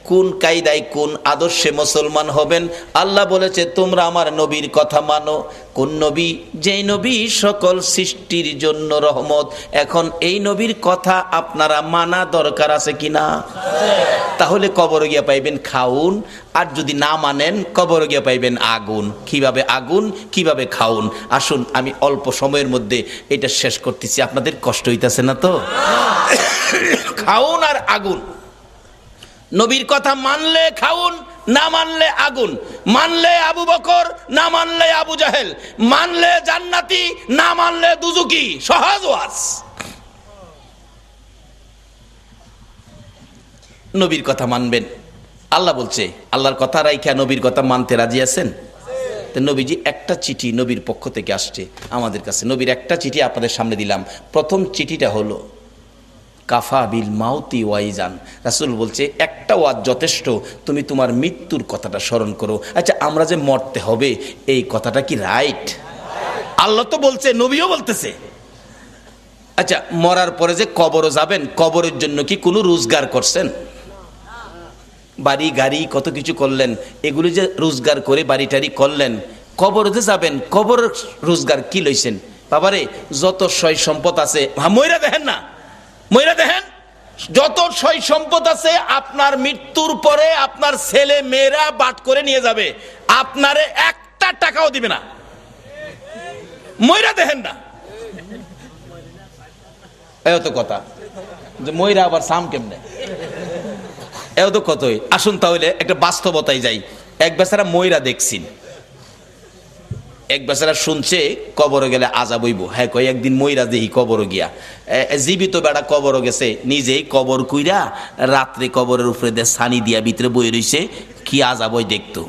কোন কায়দায় কোন আদর্শে মুসলমান হবেন? আল্লাহ বলেছে তোমরা আমার নবীর কথা মানো। কোন নবী? যেই নবী সকল সৃষ্টির জন্য রহমত। এখন এই নবীর কথা আপনারা মানা দরকার আছে কিনা? তাহলে কবরে গিয়া পাইবেন খাউন, আর যদি না মানেন কবরে গিয়া পাইবেন আগুন। কিভাবে আগুন, কিভাবে খাউন? আসুন আমি অল্প সময়ের মধ্যে এটা শেষ করতেছি, আপনাদের কষ্ট হইতাছে না তো? খাউন আর আগুন। নবীর কথা মানলে খাউন, না মানলে আগুন। মানলে আবু বকর, না মানলে আবু জাহেল। মানলে জান্নাতি, না মানলে দুজুকি। সহজ ওয়াজ। নবীর কথা মানবেন। আল্লাহ বলছে, আল্লাহর কথা রাইখা নবীর কথা মানতে রাজি আছেন? তো নবীজি একটা চিঠি নবীর পক্ষ থেকে আসছে আমাদের কাছে। নবীর একটা চিঠি আপনাদের সামনে দিলাম। প্রথম চিঠিটা হলো কাফা বিল মাউতি ওয়াইজান। রাসূল বলছে একটা ওয়াজ যথেষ্ট, তুমি তোমার মৃত্যুর কথাটা স্মরণ করো। আচ্ছা, আমরা যে মরতে হবে এই কথাটা কি রাইট? আল্লাহ তো বলছে, নবীও বলতেছে। আচ্ছা, মরার পরে যে কবরে যাবেন, কবরের জন্য কি কোনো রোজগার করছেন? বাড়ি গাড়ি কত কিছু করলেন, এগুলি যে রোজগার করে বাড়ি টাড়ি করলেন, কবরে যে যাবেন কবরের রোজগার কি লইছেন? বাবারে, যত সয় সম্পদ আছে, ময়রা দেখেন না, ময়রা দেখেন, যত সয় সম্পদ আছে আপনার মৃত্যুর পরে আপনার ছেলে মেয়েরা বাট করে নিয়ে যাবে, আপনারে একটা টাকাও দিবে না। ময়রা দেখেন না, এও তো কথা যে ময়রা আবার সাম কেমনে, এও তো কতই। আসুন তাহলে একটা বাস্তবতায় যাই। এক বেচারা ময়রা দেখছেন, এক বেচারা শুনছে কবরে গেলে আযাব হইব। হ্যাঁ কই, একদিন ময়রা দেহি কবরে গিয়া, জীবিত বেড়া কবরে গেছে, নিজেই কবর কইরা রাত্রে কবরের উপরে দিয়ে ছানি দিয়া ভিতরে বই রইছে, কি আযাব হয় দেখতো।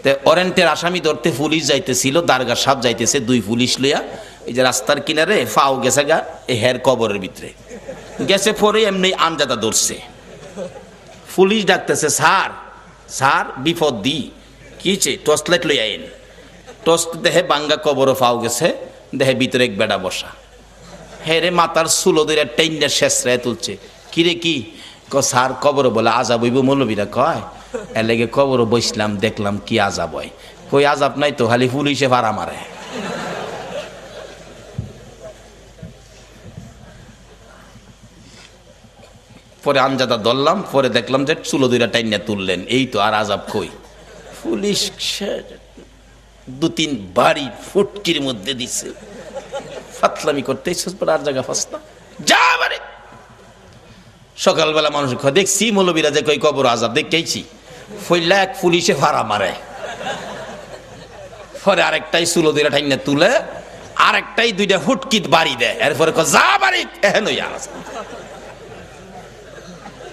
তে ওয়ারেন্টের আসামি ধরতে পুলিশ যাইতেছিল, দারগা সাহেব যাইতেছে, দুই পুলিশ লইয়া এই যে রাস্তার কিনারে ফাও গেছে গা এই হের কবরের ভিতরে গেছে, পরে এমনি আমজাদা ধরছে। পুলিশ ডাকতেছে, স্যার স্যার বিপদ দি, কি হয়েছে? টর্চ লাইট লই আইন। টর্চ দেহে বাঙ্গা কবর ফাও গেছে, দেহে ভিতরে এক বেড়া বসা। হেরে মাথার চুলো ধরে টেন্ডা শেষরায় তুলছে। কিরে কি? স্যার কবর বলে আযাব হইব। মৌলবীরা কয় এর লেগে কবর বসলাম, দেখলাম কি আযাব হয়। কই আযাব নাই তো, খালি পুলিশে ভাড়া মারে। পরে আমজাদা ধরলাম, পরে দেখলাম যে চুলো দুইটা টাইনা তুললেন, এই তো, আর আযাব কই? পুলিশ দু তিন বাড়ি ফুটকির মধ্যে দিছে। ফাতলামি করতে আর জায়গা ফাস্তা যা বাড়ি। সকালবেলা মানুষ দেখছি মৌলবীরা যে কই কবর আযাব দেখেছি, ফইলা এক পুলিশে ভাড়া মারে। পরে আরেকটাই চুলো দুইটা টাইনা তুলে, আরেকটাই দুইটা ফুটকিত বাড়ি দেয়। এরপরে যা বাড়ি এহেন আযাব।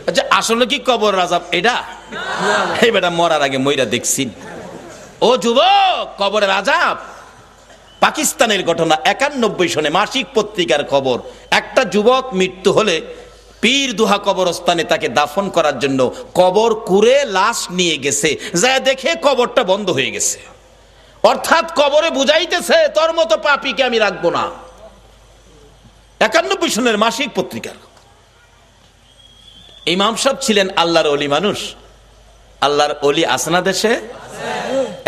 আচ্ছা, আসলে কি কবর আযাব এটা? এই বেটা মরার আগে মইরা দেখছি। ও যুবক, কবরের আযাব পাকিস্তানের ঘটনা। 91 সনে মাসিক পত্রিকার খবর, একটা যুবক মৃত্যু হলে পীর দুহা কবরস্থানে তাকে দাফন করার জন্য কবর কুড়ে লাশ নিয়ে গেছে, যা দেখে কবরটা বন্ধ হয়ে গেছে। অর্থাৎ কবরে বুঝাইতেছে তোর মতো পাপীকে আমি রাখবো না। 91 সনের মাসিক পত্রিকার। ইমাম সাহেব ছিলেন আল্লাহর ওলি মানুষ। আল্লাহর ওলি আসনা দেশে?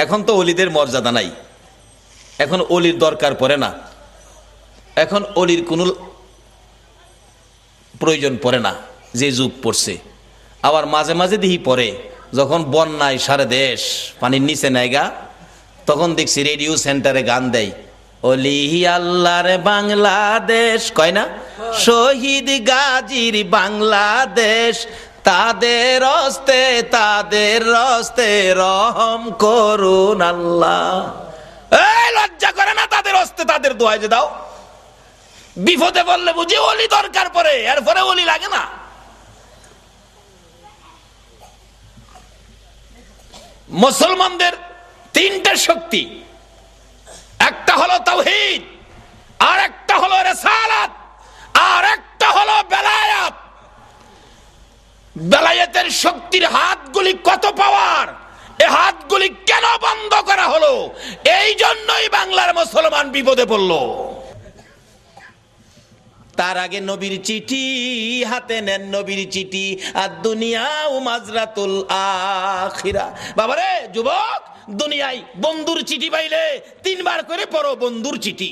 এখন তো ওলিদের মর্যাদা নাই, এখন ওলির দরকার পড়ে না, এখন ওলির কোনো প্রয়োজন পড়ে না। যে যুগ পড়ছে। আবার মাঝে মাঝে দিহি পরে যখন বন্যায় সারা দেশ পানির নিচে নাইগা, তখন দেখছি রেডিও সেন্টারে গান দেয়, ওলি আল্লাহর বাংলাদেশ, কয় না, শহীদ গাজীর বাংলাদেশ, তাদের হস্তে রহম করুন আল্লাহ। এই লজ্জা করে না তাদের হস্তে তাদের দোয়ায় যে দাও? বিপদে বললে বুঝি ওলি দরকার পড়ে, এরপরে ওলি লাগে না। মুসলমানদের তিনটা শক্তি, একটা হলো তাওহীদ, আর একটা হলো রিসালাত, আর একটা হলো বেলায়াত। বেলায়েতের শক্তির হাতগুলি কত পাওয়ার, এই হাতগুলি কেন বন্ধ করা হলো? এই জন্যই বাংলার মুসলমান বিপদে পড়ল। তার আগে নবীর চিঠি হাতে নেন, নবীর চিঠি, আর দুনিয়া ও মাজরাতুল আখিরা। বাবারে যুবক, দুনিয়ায় বন্ধুর চিঠি পাইলে 3 বার করে পড়ো বন্ধুর চিঠি।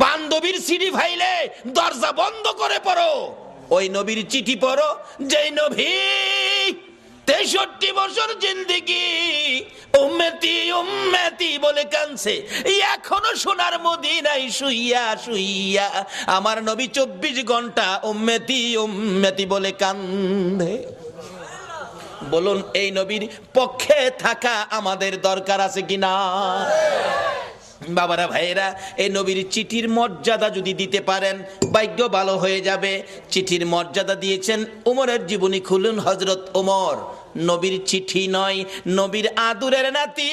বান্ধবীর চিঠি পাইলে দরজা বন্ধ করে পড়ো। ওই নবীর চিঠি পড়ো যেই নবী 63 বছর জিন্দেগি উম্মতি উম্মতি বলে কানছে, এখনো সোনার মদিনায় শুইয়া শুইয়া আমার নবী 24 ঘন্টা উম্মতি উম্মতি বলে কান্দে। বলুন, এই নবীর পক্ষে থাকা আমাদের দরকার আছে কিনা? বাবারা ভাইয়েরা, এই নবীর চিঠির মর্যাদা যদি দিতে পারেন ভাগ্য ভালো হয়ে যাবে। চিঠির মর্যাদা দিয়েছেন উমরের জীবনী খুলুন, হযরত উমর নবীর চিঠি নয়, নবীর আদুরের নাতি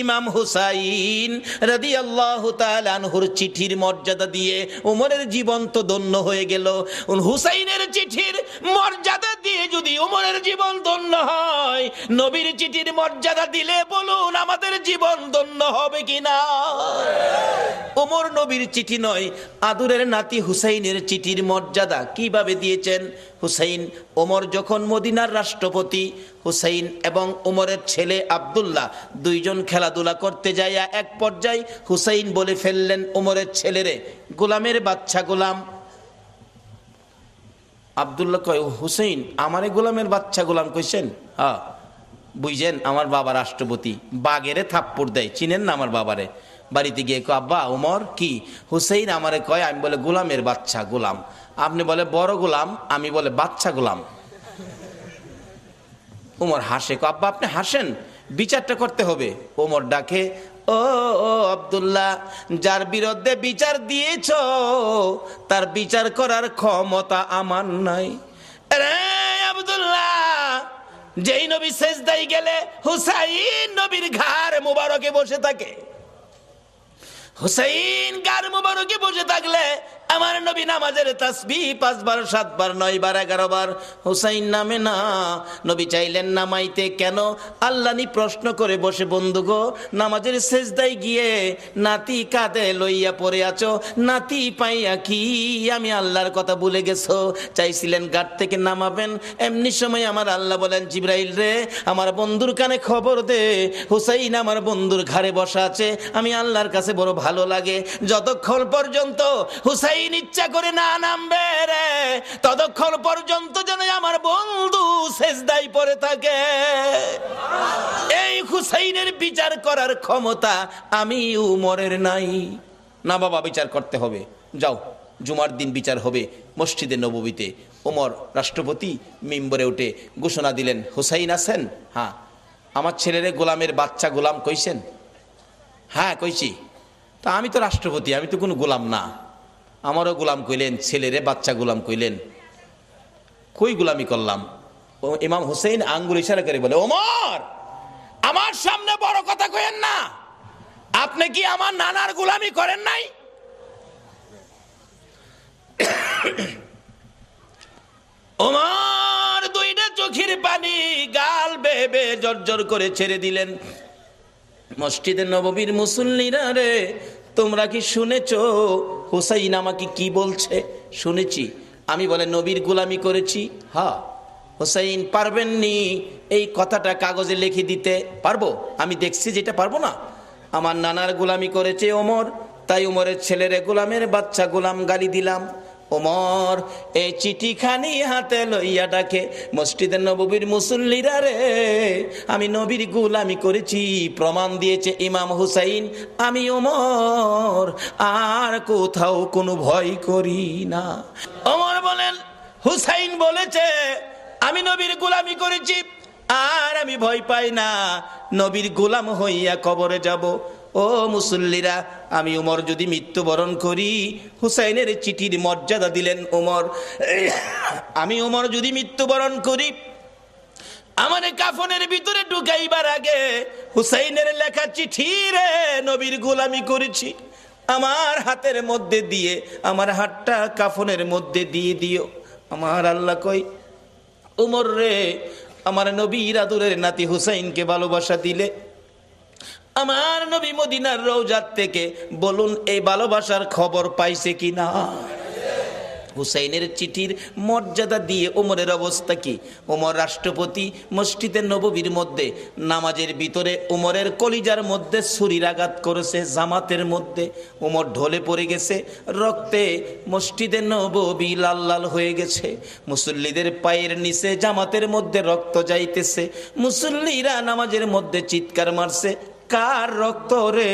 ইমাম হুসাইন রাদিয়াল্লাহু তাআলা আনহুর চিঠির মর্যাদা দিয়ে উমরের জীবন তো ধন্য হয়ে গেল। হুসাইনের চিঠির মর্যাদা দিয়ে যদি উমরের জীবন ধন্য হয়, নবীর চিঠির মর্যাদা দিলে বলুন আমাদের জীবন ধন্য হবে কিনা? উমর নবীর চিঠি নয়, আদুরের নাতি হুসাইনের চিঠির মর্যাদা কিভাবে দিয়েছেন? হুসাইন, ওমর যখন মদিনার রাষ্ট্রপতি, হুসাইন এবং ওমরের ছেলে আব্দুল্লাহ দুইজন খেলাধুলা করতে যাইয়া এক পর্যায়ে হুসাইন বলে ফেললেন ওমরের ছেলেরে, গোলামের বাচ্চা গোলাম। আব্দুল্লাহ কয়, হুসাইন আমারে গোলামের বাচ্চা গোলাম কইছেন? হ্যাঁ, বুঝছেন আমার বাবা রাষ্ট্রপতি, বাগেরে থাপ্পড় দেয়, চিনেন না আমার বাবারে? বাড়িতে গিয়ে কয়, আব্বা ওমর কি? হুসাইন আমারে কয়, আমি বলে গোলামের বাচ্চা গোলাম, আপনি বলে বড় গোলাম, আমি বলে বাচ্চা গোলাম। ওমর হাসে, কয় আব্বা আপনি হাসেন, বিচারটা করতে হবে। ওমর ডাকে, ও আব্দুল্লাহ, যার বিরুদ্ধে বিচার দিয়েছ তার বিচার করার ক্ষমতা আমার নাই। রে আব্দুল্লাহ, যেই নবী সেজদায় গেলে হুসাইন নবীর ঘাড় মুবারকে বসে থাকে, হুসাইন গার মুবারকে বসে থাকলে আমার নবী নামাজের তাসবিহ 5 বার 7 বার 9 বার 11 বার হুসাইন নামে না। নবী চাইলেন নামাইতে, কেন? আল্লাহনি প্রশ্ন করে বসে, বন্ধু গো, নামাজের সেজদায় গিয়ে নাতি কাঁধে লইয়া পড়ে আছো, নাতি পাইয়া কি আমি আল্লাহর কথা ভুলে গেছো? চাইছিলেন গাট থেকে নামাবেন, এমনি সময় আমার আল্লাহ বলেন, জিবরাইল রে, আমার বন্ধুর কানে খবর দে, হুসাইন আমার বন্ধুর ঘাড়ে বসা আছে, আমি আল্লাহর কাছে বড় ভালো লাগে, যতক্ষণ পর্যন্ত হুসাইন ইচ্ছা করে না নামবে রে, ততক্ষণ পর্যন্ত যেন আমার বন্ধু সেজদায় পড়ে থাকে। এই হুসাইনের বিচার করার ক্ষমতা আমি উমরের নাই। না বাবা, বিচার করতে হবে, যাও জুমার দিন বিচার হবে মসজিদে নববীতে। ওমর রাষ্ট্রপতি মিম্বরে উঠে ঘোষণা দিলেন, হুসাইন আছেন? হ্যাঁ। আমার ছেলেরে গোলামের বাচ্চা গোলাম কইছেন? হ্যাঁ কইছি। তা আমি তো রাষ্ট্রপতি, আমি তো কোনো গোলাম না, আমারও গোলাম কইলেন, ছেলেরে বাচ্চা গোলাম কইলেন, কই গোলামি করলাম? ও ইমাম হুসাইন আঙ্গুল ইশারা করে বলে, ওমর আমার সামনে বড় কথা কইেন না, আপনি কি আমার নানার গোলামি করেন নাই? ওমর দুইটা চোখের পানি গাল বেয়ে বেয়ে জর্জর করে ছেড়ে দিলেন। মসজিদে নববীর মুসল্লিরা রে, তোমরা কি শুনেছ হুসাইন আমাকে কি বলছে? শুনেছি। আমি বলে নবীর গোলামি করেছি? হ্যাঁ। হুসাইন পারবেননি এই কথাটা কাগজে লিখে দিতে? পারবো, আমি দেখছি যেটা পারবো না। আমার নানার গোলামি করেছে ওমর, তাই ওমরের ছেলেরে গোলামের বাচ্চা গোলাম গালি দিলাম। ওমর এই চিঠিখানি হাতে লইয়া ডাকে, মসজিদে নববীর মুসল্লিরা রে, আমি নবীর গোলামি করেছি, প্রমাণ দিয়েছে ইমাম হুসাইন, আমি ওমর আর কোথাও কোনো ভয় করি না। ওমর বলেন, হুসাইন বলেছে আমি নবীর গোলামি করেছি আর আমি ভয় পাই না, নবীর গোলাম হইয়া কবরে যাব। ও মুসল্লিরা, আমি উমর যদি মৃত্যুবরণ করি, হুসাইনের চিঠির মর্যাদা দিলেন উমর, আমি উমর যদি মৃত্যুবরণ করি, আমার কাফনের ভিতরে ঢুকাইবার আগে হুসাইনের লেখা চিঠি রে, নবীর গোলামি করেছি, আমার হাতের মধ্যে দিয়ে, আমার হাতটা কাফনের মধ্যে দিয়ে দিও। আমার আল্লাহ কই, উমর রে, আমার নবীর আদরের নাতি হুসাইনকে ভালোবাসা দিলে, আমার নবী মদিনার রওজাত থেকে বলুন এই ভালোবাসার খবর পাইছে কিনা? হুসাইনের চিঠির মর্যাদা দিয়ে ওমরের অবস্থা কি? ওমর রাষ্ট্রপতি, মসজিদে নববীর মধ্যে নামাজের ভিতরে ওমরের কলিজার মধ্যে ছুরির আঘাত করেছে, জামাতের মধ্যে ওমর ঢলে পড়ে গেছে, রক্তে মসজিদে নববী লাল লাল হয়ে গেছে, মুসল্লিদের পায়ের নিচে জামাতের মধ্যে রক্ত যাইতেছে, মুসল্লিরা নামাজের মধ্যে চিৎকার মারছে, কার রক্ত রে?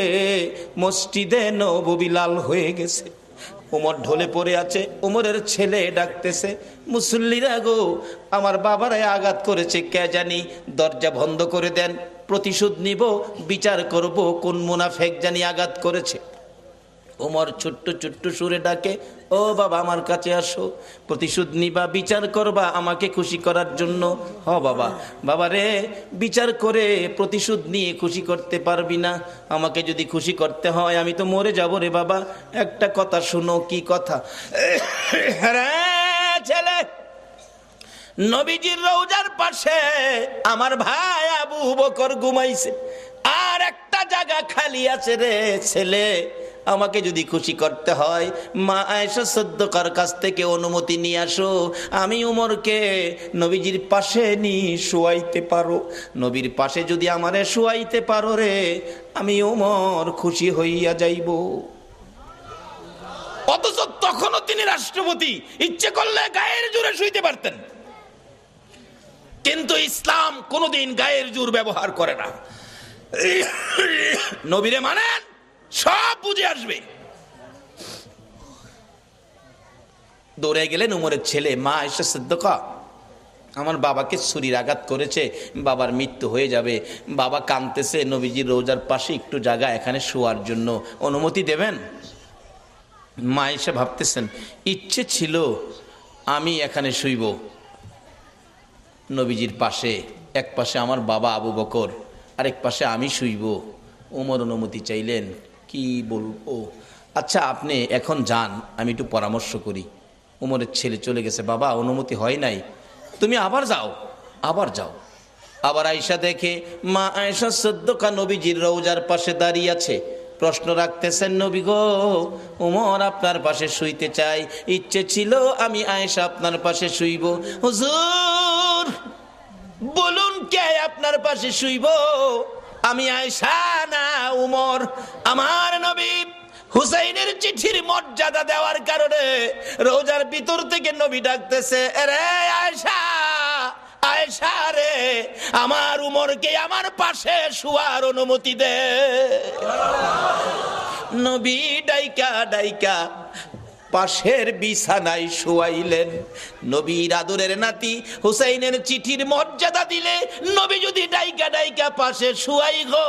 মসজিদে নববী লাল হয়ে গেছে, ওমর ঢলে পড়ে আছে, ওমরের ছেলে ডাকতেছে, মুসল্লিরা গো, আমার বাবারাই আঘাত করেছে, কে জানি, দরজা বন্ধ করে দেন, প্রতিশোধ নিব, বিচার করব কোন মুনাফেক জানি আঘাত করেছে। ওমর ছোট্ট ছোট্ট সুরে ডাকে, ও বাবা আমার কাছে আসো, প্রতিশোধ নিবা, বিচার করবা আমাকে খুশি করার জন্য। হ বাবা, বাবা রে, বিচার করে প্রতিশোধ নিয়ে খুশি করতে পারবি না, আমাকে যদি খুশি করতে হয় আমি তো মরে যাব রে বাবা, একটা কথা শুনো। কি কথা? ছেলে, নবীজির রওজার পাশে আমার ভাই আবু বকর ঘুমাইছে, আর একটা জায়গা খালি আছে রে ছেলে, আমাকে যদি খুশি করতে হয় মা আয়েশা সিদ্দিকার কাছ থেকে অনুমতি নিয়ে আসো, আমি উমরকে নবীজির পাশে নিয়ে শুয়াইতে পারো, নবীর পাশে যদি আমারে শুয়াইতে পারো রে, আমি উমর খুশি হইয়া যাইব। অথচ তখনও তিনি রাষ্ট্রপতি, ইচ্ছে করলে গায়ের জোরে শুইতে পারতেন, কিন্তু ইসলাম কোনোদিন গায়ের জোর ব্যবহার করে না। নবীরে মানেন, সব বুঝে আসবে। দৌড়ে গেলেন উমরের ছেলে, মা আয়েশা সিদ্দিকা, আমার বাবাকে ছুরির আঘাত করেছে, বাবার মৃত্যু হয়ে যাবে, বাবা কাঁদতেছে, নবীজির রোজার পাশে একটু জায়গা এখানে শোয়ার জন্য অনুমতি দেবেন? মা আয়েশা ভাবতেছেন, ইচ্ছে ছিল আমি এখানে শুইব নবীজির পাশে, এক পাশে আমার বাবা আবু বকর, আরেক পাশে আমি শুইব। ওমর অনুমতি চাইলেন, কি বলবো, আচ্ছা আপনি এখন যান, আমি একটু পরামর্শ করি। ওমরের ছেলে চলে গেছে, বাবা অনুমতি হয় নাই, তুমি আবার যাও, আবার যাও। আবার আয়েশা দেখে মা আয়েশা সিদ্দিকা নবীজির রওজার পাশে দাঁড়িয়ে আছে, প্রশ্ন রাখতেছেন, নবী গো, ওমর আপনার পাশে শুইতে চাই, ইচ্ছে ছিল আমি আয়েশা আপনার পাশে শুইব। হুজুর বলুন কে আপনার পাশে শুইব, আমি আয়েশা না উমর? আমার নবী হুসাইনের চিঠির মর্যাদা দেওয়ার কারণে রোজার ভিতর থেকে নবী ডাকতেছে, রে আয়েশা, আয়েশা রে, আমার উমরকে আমার পাশে শুয়ার অনুমতি দে। নবী ডাইকা ডাইকা পাশের বিছানায় শুয়াইলেন। নবীর আদরের নাতি হুসাইনের চিঠির মর্যাদা দিলে নবী যদি ডাইকা ডাইকা পাশে শুয়াই গো,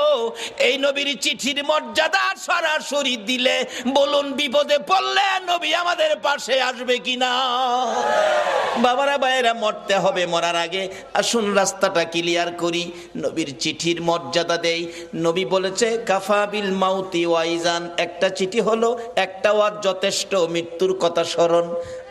এই নবীর চিঠির মর্যাদা সরাসরি দিলে বলুন বিপদে পড়লে নবী আমাদের পাশে আসবে কিনা? বাবারা ভাইয়েরা, মরতে হবে, মরার আগে আসুন রাস্তাটা ক্লিয়ার করি, নবীর চিঠির মর্যাদা দেই। নবী বলেছে কাফা বিল মাউতি ওয়াইজান, একটা চিঠি হলো একটা ওয়াজ যথেষ্ট, মৃত্যুর কথা স্মরণ।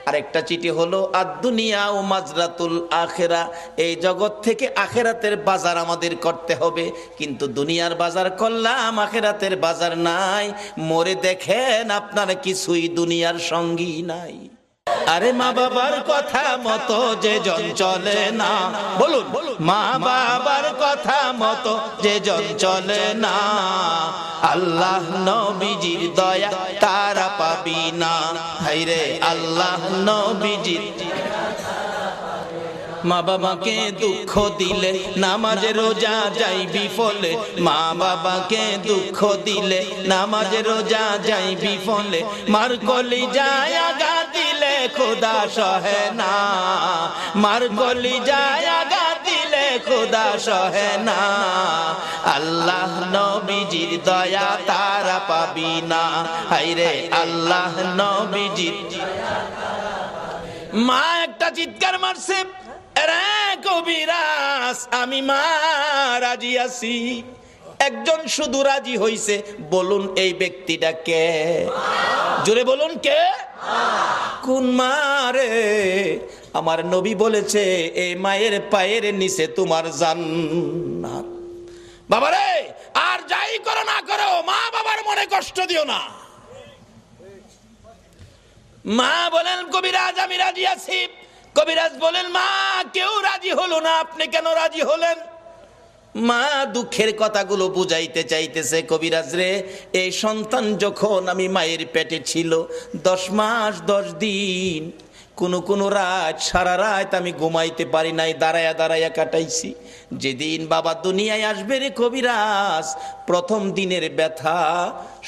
আরেকটা চিঠি হলো আদ-দুনিয়া ও মাজরাতুল আখিরা, এই জগৎ থেকে আখিরাতের বাজার আমাদের করতে হবে, কিন্তু দুনিয়ার বাজার করলাম, আখিরাতের বাজার নাই, মরে দেখেন আপনার কিছুই দুনিয়ার সঙ্গী নাই। আরে মা বাবার কথা মতো যে জন চলে না, বলুন মা বাবার কথা মতো যে জন চলে না, আল্লাহ নবীজির দয়া তারা পাবি না। হায়রে আল্লাহ নবীজির। মা বাবাকে দুঃখ দিলে নামাজে রোজা যাই বিফলে, মা বাবাকে দুঃখ দিলে নামাজে রোজা যাই বিফলে, মার কলি যায় আগা দিলে খোদা সহে না, মার কলি যায় আগা দিলে খোদা সহে না, আল্লাহ নবীজির দয়া তারা পাবি না। হায়রে আল্লাহ নবীজির। মা একটা চিৎকার মারছে, রে কবিরাজ আমি মা রাজি আছি। একজন শুধু রাজি হইছে, বলুন এই ব্যক্তিটা কে? জোরে বলুন কে? কোন মা রে? আমার নবী বলেছে এই মায়ের পায়ের নিচে তোমার জান্নাত। বাবারে আর যাই করো না করো, মা বাবার মনে কষ্ট দিও না। মা বলেন কবিরাজ আমি রাজি আছি। কবিরাজ বলেন মা কেউ রাজি হলো না, আপনি কেন রাজি হলেন? মা দুঃখের কথাগুলো বুঝাইতে চাইতেছে, কবিরাজ রে এই সন্তান যখন আমি মায়ের পেটে ছিল 10 মাস 10 দিন, কোন রাত সারা রাত আমি ঘুমাইতে পারি নাই, দাঁড়ায়া দাঁড়ায়া কাটাইছি। যেদিন বাবা দুনিয়ায় আসবে রে কবিরাজ, প্রথম দিনের ব্যথা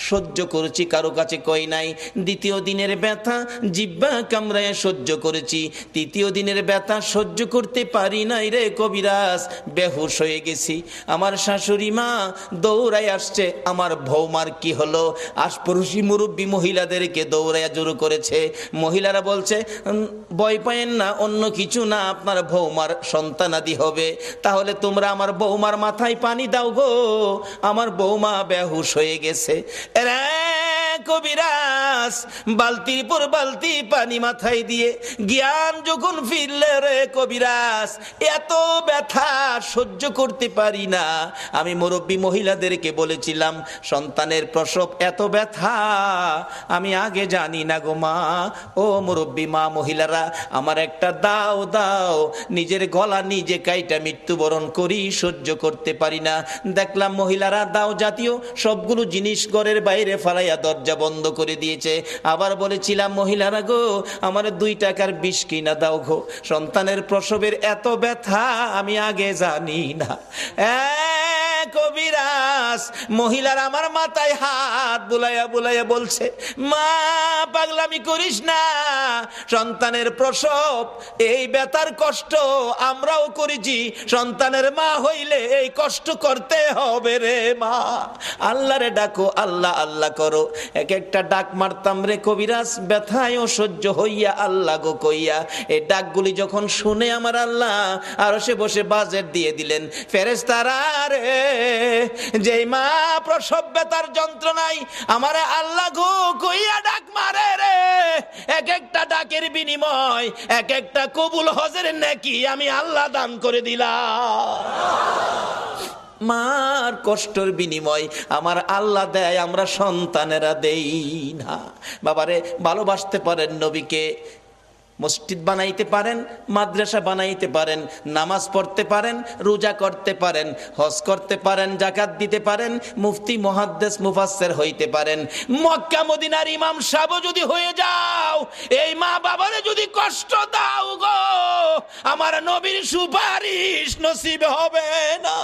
সহ্য করেছি, কারো কাছে কই নাই। দ্বিতীয় দিনের ব্যথা জিহ্বা কামড়ায় সহ্য করেছি। তৃতীয় দিনের ব্যথা সহ্য করতে পারি নাই রে কবিরাজ, বেহুশ হয়ে গেছি। আমার শাশুড়ি মা দৌড়ায় আসছে, আমার বৌমার কি হলো? আশপড়শি মুরব্বী মহিলাদেরকে দৌড়াইয়া জোর করেছে। মহিলারা বলছে ভয় পায়েন না, অন্য কিছু না, আপনার বৌমার সন্তানাদি হবে। তাহলে তোমরা আমার বৌমার মাথায় পানি দাও গো, আমার বৌমা বেহুশ হয়ে গেছে। রে কবিরাজ বালতির পর বালতি পানি মাথায় দিয়ে জ্ঞান যখন ফিরলে রে কবিরাজ, এত ব্যথা সহ্য করতে পারি না। আমি মুরব্বী মহিলাদেরকে বলেছিলাম সন্তানের প্রসব এত ব্যথা আমি আগে জানি না গো মা। ও মুরব্বী মা মহিলারা আমার একটা দাও দাও, নিজের গলা নিজে কাইটা মৃত্যুবরণ করি, সহ্য করতে পারি না। দেখলাম মহিলারা দাও জাতীয় সবগুলো জিনিস ঘরের বাইরে ফালাইয়া দরজা বন্ধ করে দিয়েছে। আবার বলেছিলাম মহিলারা গো আমার 2 টাকার বিষ কিনা দাও গো, সন্তানের প্রসবের এত ব্যথা আমি আগে জানি না। কবিরাজ মহিলার আমার মাথায় হাত বুলাইয়া বুলাইয়া বলছে মা পাগলামি করিস না, সন্তানের প্রসব এই ব্যথার কষ্ট আমরাও করেছি, সন্তানের মা হইলে এই কষ্ট করতে হবে রে মা। আল্লাহরে ডাকো, আল্লাহ আল্লাহ করো। এক একটা ডাক মারতাম রে কবিরাজ, ব্যথায়ও সহ্য হইয়া আল্লাহ গো কইয়া। এই ডাকগুলি যখন শুনে আমার আল্লাহ আরশে বসে বাজেট দিয়ে দিলেন। ফেরেশতারা রে যেই মা প্রসব ব্যথার যন্ত্রণায় আমার আল্লাহ গো কইয়া ডাক মারে রে, এক একটা ডাকের বিনিময় এক একটা কবুল হজের নেকি আমি আল্লাহ দান করে দিলাম। মার কষ্টের বিনিময় আমার আল্লাহ দেয়, আমরা সন্তানেরা দেই না। বাবারে ভালোবাসতে পারেন নবীকে, মসজিদ বানাইতে পারেন, মাদ্রাসা বানাইতে পারেন, নামাজ পড়তে পারেন, রোজা করতে পারেন, হজ করতে পারেন, যাকাত দিতে পারেন, মুফতি মুহাদ্দিস মুফাসসির হইতে পারেন, মক্কা মদিনার ইমাম সাহেব যদি হয়ে যাও, এই মা বাবারে যদি কষ্ট দাও গো আমার নবীর সুপারিশ নসিব হবে না।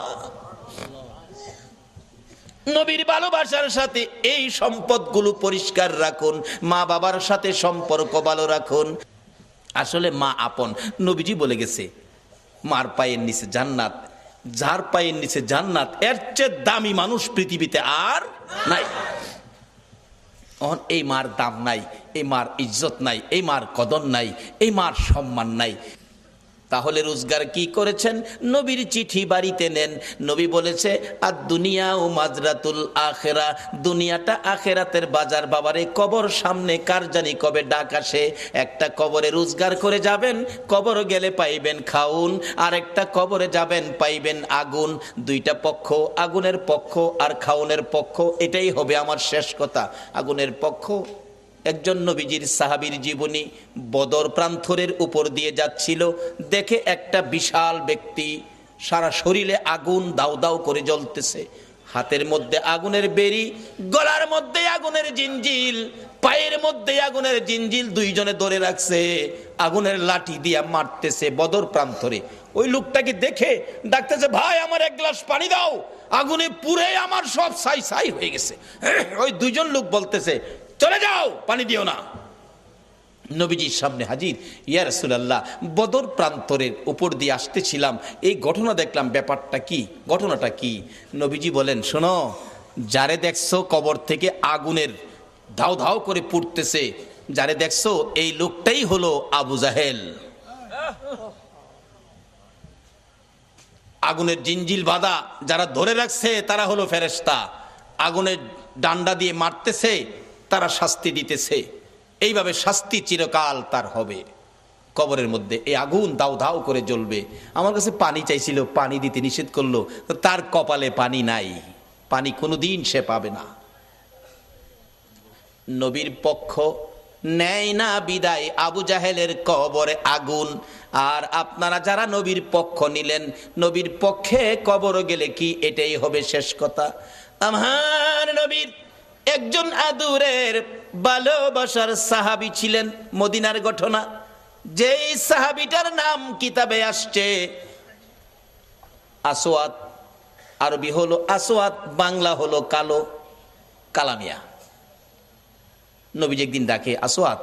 নবীর ভালোবাসার সাথে এই সম্পদগুলো পরিষ্কার রাখুন, মা বাবার সাথে সম্পর্ক ভালো রাখুন। আসলে মা আপন, নবীজি বলে গেছে মার পায়ের নিচে জান্নাত, যার পায়ের নিচে জান্নাত এর চেয়ে দামি মানুষ পৃথিবীতে আর নাই। এই মার দাম নাই, এই মার ইজ্জত নাই, এই মার কদর নাই, এই মার সম্মান নাই। তাহলে রোজগার কি করেছেন? নবীর চিঠি বাড়িতে নেন। নবী বলেছে আর দুনিয়া ও মাজরাতুল আখেরা, দুনিয়াটা আখেরাতের বাজার। বাবারে কবর সামনে, কার জানি কবে ডাক আসে। একটা কবরে রোজগার করে যাবেন, কবর গেলে পাইবেন খাউন, আর একটা কবরে যাবেন পাইবেন আগুন। 2টা পক্ষ, আগুনের পক্ষ আর খাউনের পক্ষ, এটাই হবে আমার শেষ কথা। আগুনের পক্ষ একজন নবীজির সাহাবীর জীবনী বদর প্রান্তরের উপর দিয়ে যাচ্ছিল, দেখে একটা বিশাল ব্যক্তি, সারা শরীরে আগুন দাউ দাউ করে জ্বলতেছে, হাতের মধ্যে আগুনের বেরি, গলার মধ্যে আগুনের জিঞ্জিল, পায়ের মধ্যে আগুনের জিঞ্জিল, দুইজনে ধরে রাখছে, আগুনের লাঠি দিয়া মারতেছে বদর প্রান্তরে। ওই লোকটাকে দেখে ডাকতেছে, ভাই আমার এক গ্লাস পানি দাও, আগুনে পুড়ে আমার সব ছাই ছাই হয়ে গেছে। ওই দুইজন লোক বলতেছে, চলে যাও, পানি দিও না। নবীজির সামনে হাজির, ইয়া রাসূলুল্লাহ, বদর প্রান্তরের উপর দিয়ে আসতেছিলাম, এই ঘটনা দেখলাম, ব্যাপারটা কি, ঘটনাটা কি? নবীজি বলেন, শোনো, যারে দেখছো কবর থেকে আগুনের ধাও ধাও করে পুড়তেছে, যারে দেখছো এই লোকটাই হলো আবু জাহেল। আগুনের জিঞ্জিল বাঁধা যারা ধরে রাখছে তারা হলো ফেরেশতা, আগুনের ডান্ডা দিয়ে মারতেছে, তারা শাস্তি দিতেছে। এইভাবে শাস্তি চিরকাল তার হবে কবরের মধ্যে। এই আগুন দাউ দাউ করে জ্বলবে। আমার কাছে পানি চাইছিল, পানি দিতে নিষেধ করলো, তার কপালে পানি নাই, পানি কোনোদিন সে পাবে না। নবীর পক্ষ নেয় না বিদায়, আবু জাহেলের কবরে আগুন। আর আপনারা যারা নবীর পক্ষ নিলেন, নবীর পক্ষে কবর গেলে কি এটাই হবে শেষ কথা? আমার নবীর একজন আদুরের ভালোবাসার সাহাবী ছিলেন, মদিনার ঘটনা। যেই সাহাবীটার নাম কিতাবে আসছে আসওয়াদ, আরবি হলো আসওয়াদ, বাংলা হলো কালো, কালামিয়া। নবীজি একদিন ডাকে, আসওয়াদ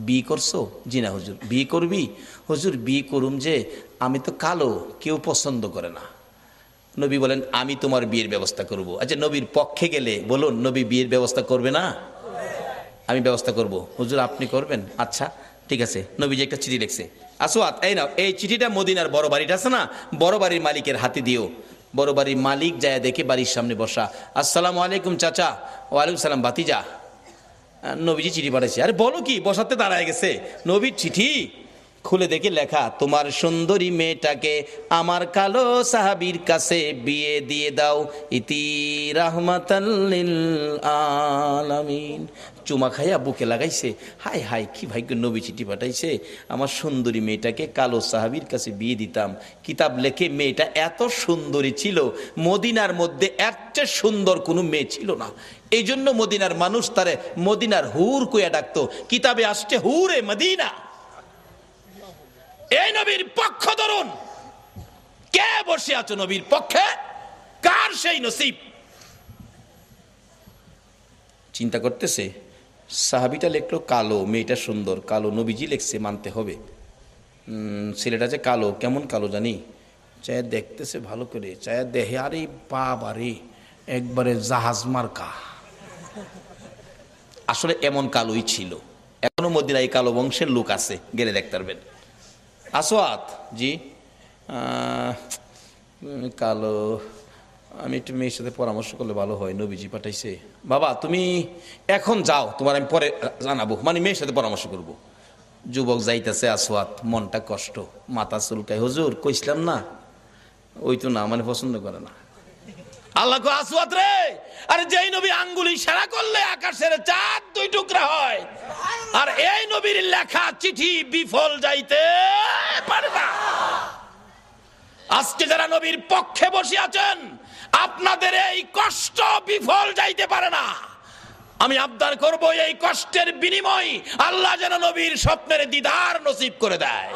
বিয়ে করছো? জি না হুজুর। বিয়ে করবি? হুজুর বিয়ে করুম, যে আমি তো কালো, কেউ পছন্দ করে না। নবী বলেন, আমি তোমার বিয়ের ব্যবস্থা করব। আচ্ছা, নবীর পক্ষে গেলে বলুন, নবী বিয়ের ব্যবস্থা করবে না? আমি ব্যবস্থা করব। হুজুর আপনি করবেন? আচ্ছা ঠিক আছে। নবীজি একটা চিঠি লিখছে, আসওয়াদ এই নাও, এই চিঠিটা মদিনার বড় বাড়িটা আছে না, বড় বাড়ির মালিকের হাতে দিও। বড় বাড়ির মালিক যায় দেখে বাড়ির সামনে বসা, আসসালামু আলাইকুম চাচা। ওয়ালাইকুম সালাম ভাতিজা। নবীজি চিঠি পাঠাইছে। আরে বলো কি, বসাতে দাঁড়ায় গেছে। নবীর চিঠি খুলে দেখে লেখা, তোমার সুন্দরী মেয়েটাকে আমার কালো সাহাবীর কাছে বিয়ে দিয়ে দাও, ইতি রাহমাতাল লিল আলামিন। চুমা খাইয়া বুকে লাগাইছে, হাই হাই কি ভাগ্য, নবী চিঠি পাঠাইছে, আমার সুন্দরী মেয়েটাকে কালো সাহাবীর কাছে বিয়ে দিতাম। কিতাব লেখে মেয়েটা এত সুন্দরী ছিল, মদিনার মধ্যে এর চেয়ে সুন্দর কোনো মেয়ে ছিল না। এই জন্য মদিনার মানুষ তারে মদিনার হুর কইয়া ডাকতো। কিতাবে আসছে হুরে মদিনা। এই নবীর পক্ষ ধরুন, কে বসে আছো নবীর পক্ষে, কার সেই নসিব? চিন্তা করতেছে, সাহাবিটা লেখলো কালো, মেয়েটা সুন্দর, কালো। নবীজি লেখছে, মানতে হবে। ছেলেটা যে কালো, কেমন কালো জানি, চায়া দেখতেছে ভালো করে, চায়া দেহে, আরে বাবা রে, একবারে জাহাজ মার্কা। আসলে এমন কালোই ছিল, এখনো মদিনায় কালো বংশের লোক আছে, গেলে দেখতে পারবেন। আসওয়াদ জি, কালো, আমি একটু মেয়ের সাথে পরামর্শ করলে ভালো হয়, নবীজি পাঠাইছে। বাবা তুমি এখন যাও, তোমার আমি পরে জানাবো, মানে মেয়ের সাথে পরামর্শ করব। যুবক যাইতেছে, আসওয়াদ মনটা কষ্ট, মাথা চুলকায়, হুজুর কইছিলাম না, ওই তো না, মানে পছন্দ করে না। আল্লাহ কো, আসওয়াদ রে, আরে যেই নবী আঙ্গুলি ইশারা করলে আকাশের চাঁদ দুই টুকরা হয়, আর এই নবীর লেখা চিঠি বিফল যাইতে পারে না। আজকে যারা নবীর পক্ষে বসে আছেন, আপনাদের এই কষ্ট বিফল যাইতে পারে না। আমি আবদার করব, এই কষ্টের বিনিময় আল্লাহ যেন নবীর স্বপ্নের দিদার নসিব করে দেয়।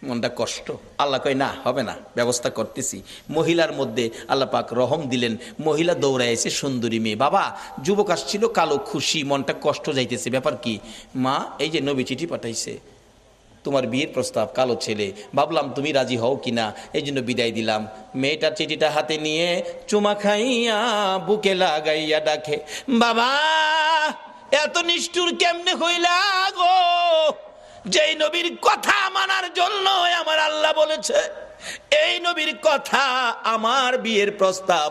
মনটা কষ্ট। আল্লাহ কয় না, হবে না, ব্যবস্থা করতেছি। মহিলার মধ্যে আল্লাহ পাক রহম দিলেন, মহিলা দৌড়ায় এসে সুন্দরী মেয়ে। বাবা যুবক আসছিল কালো, খুশি, মনটা কষ্ট যাইতেছে, ব্যাপার কি? মা এই যে নবী চিঠি পাঠাইছে, তোমার বিয়ের প্রস্তাব, কালো ছেলে, ভাবলাম তুমি রাজি হও কিনা, এই জন্য বিদায় দিলাম। মেয়েটার চিঠিটা হাতে নিয়ে চুমা খাইয়া বুকে লাগাইয়া ডাকে, বাবা এত নিষ্ঠুর কেমনে হইলা গো, যেই নবীর কথা মানার জন্য আমার আল্লাহ বলেছে, এই নবীর কথা আমার বিয়ের প্রস্তাব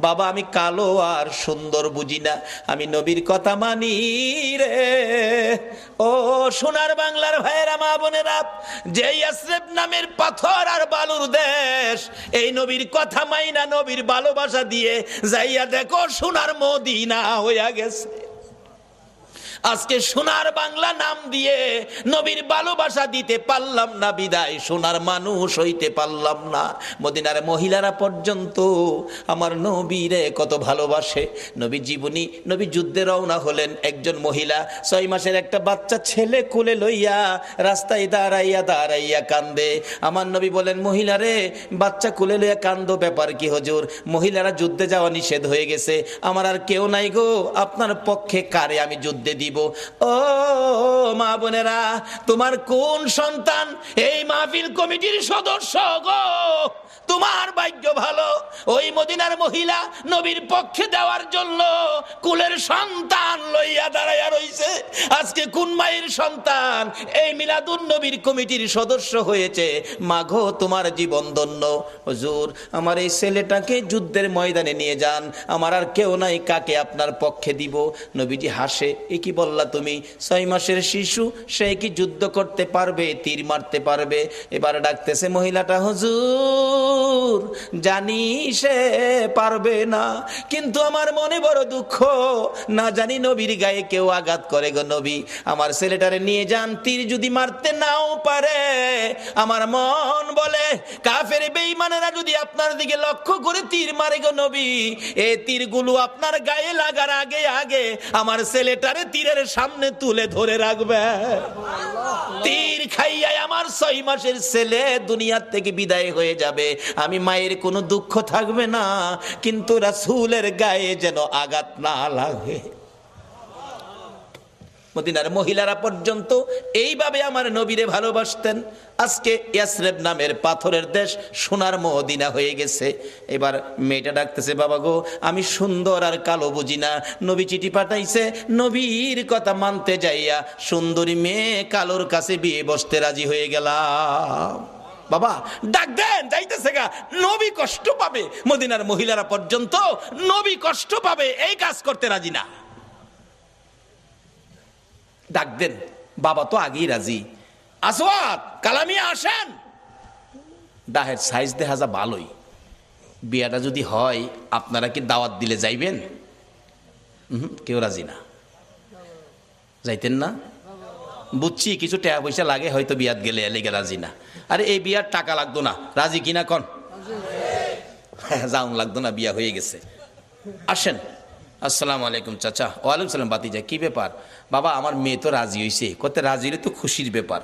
বাবা আমি কালো আর সুন্দর বুঝি না, আমি নবীর কথা মানি রে। ও সোনার বাংলার ভাইয়েরা, মা বোনেরা, যে ইয়াসরিব নামের পাথর আর বালুর দেশ, এই নবীর কথা মাইনা নবীর ভালোবাসা দিয়ে যাইয়া দেখো সোনার মদিনা হইয়া গেছে। আজকে সোনার বাংলা নাম দিয়ে নবীর ভালোবাসা দিতে পারলাম না বিদায় সোনার মানুষ হইতে পারলাম না। মদিনার মহিলারা পর্যন্ত আমার নবীরে কত ভালোবাসে। নবী জীবনী, নবী যুদ্ধে রওনা হলেন, একজন মহিলা 6 মাসের একটা বাচ্চা ছেলে কোলে লইয়া রাস্তায় দাঁড়াইয়া দাঁড়াইয়া কান্দে। আমার নবী বলেন, মহিলারে বাচ্চা কোলে লইয়া কান্দো, ব্যাপার কি হুজুর? মহিলারা যুদ্ধে যাওয়া নিষেধ হয়ে গেছে, আমার আর কেউ নাই গো, আপনার পক্ষে কারে আমি যুদ্ধে দিব? ও মা বোনেরা, তোমার কোন সন্তান এই মাহফিল কমিটির সদস্য গো? তোমার ভাগ্য ভালো, ওই মদিনার মহিলা নবীর পক্ষে দেওয়ার জন্য কুলের সন্তান লইয়া দাঁড়াইয়া রইছে। আজকে কোন মায়ের সন্তান এই মিলাদুন নবীর কমিটির সদস্য হয়েছে? মাগো তোমার জীবন ধন্য। হুজুর আমার এই ছেলেটাকে যুদ্ধের ময়দানে নিয়ে যান, আমার আর কেউ নাই, কাকে আপনার পক্ষে দিব? নবীজি হাসে, এ কি বললা তুমি? 6 মাসের শিশু, সে কি যুদ্ধ করতে পারবে, তীর মারতে পারবে? এবার ডাকতেছে মহিলাটা, হুজুর জানি সে পারবে না, কিন্তু আমার মনে বড় দুঃখ, না জানি নবীর গায়ে কেউ আঘাত করে গো নবী, আমার ছেলেটারে নিয়ে যান, তীর যদি মারতে নাও পারে, আমার মন বলে কাফের বেঈমানেরা যদি আপনার দিকে লক্ষ্য করে তীর মারে গো নবী, এই তীরগুলো আপনার গায়ে লাগার আগে আগে আমার ছেলেটারে তীরের সামনে তুলে ধরে রাখবে। তীর খাইয়া আমার 6 মাসের ছেলে দুনিয়ার থেকে বিদায় হয়ে যাবে, আমি মায়ের কোনো দুঃখ থাকবে না, কিন্তু রাসূলের গায়ে যেন আঘাত না লাগে। মদিনার মহিলারা পর্যন্ত এইভাবে আমার নবীরে ভালোবাসতেন। আজকে ইয়াসরিব নামের পাথরের দেশ সোনার মদিনা হয়ে গেছে। এবার মেয়েটা ডাকতেছে, বাবা গো আমি সুন্দর আর কালো বুঝি না, নবী চিঠি পাঠাইছে, নবীর কথা মানতে যাইয়া সুন্দরী মেয়ে কালোর কাছে বিয়ে বসতে রাজি হয়ে গেলাম। বাবা ডাক দেন, যাইতেছে গা, নবী কষ্ট পাবে। মদিনার মহিলারা পর্যন্ত নবী কষ্ট পাবে এই কাজ করতে রাজি না। ডাক দেন, বাবা তো আগেই রাজি। আসওয়াদ কালামিয়া আসেন। ডাহের সাইজ দেখা যা ভালোই, বিয়াটা যদি হয় আপনারা কি দাওয়াত দিলে যাইবেন? কেউ রাজি না, যাইতেন না? বুঝছি কিছু টাকা পয়সা লাগে হয়তো, বিয়াত গেলে লেগে রাজি না। আরে এই বিয়ার টাকা লাগতো না, রাজি কিনা কন? যাওন লাগতো না, বিয়া হয়ে গেছে। আসেন। আসসালামু আলাইকুম চাচা। ওয়ালাইকুম সালাম বাতিজা, কি ব্যাপার? বাবা আমার মেয়ে তো রাজি হইছে। কত রাজি হলে তো খুশির ব্যাপার।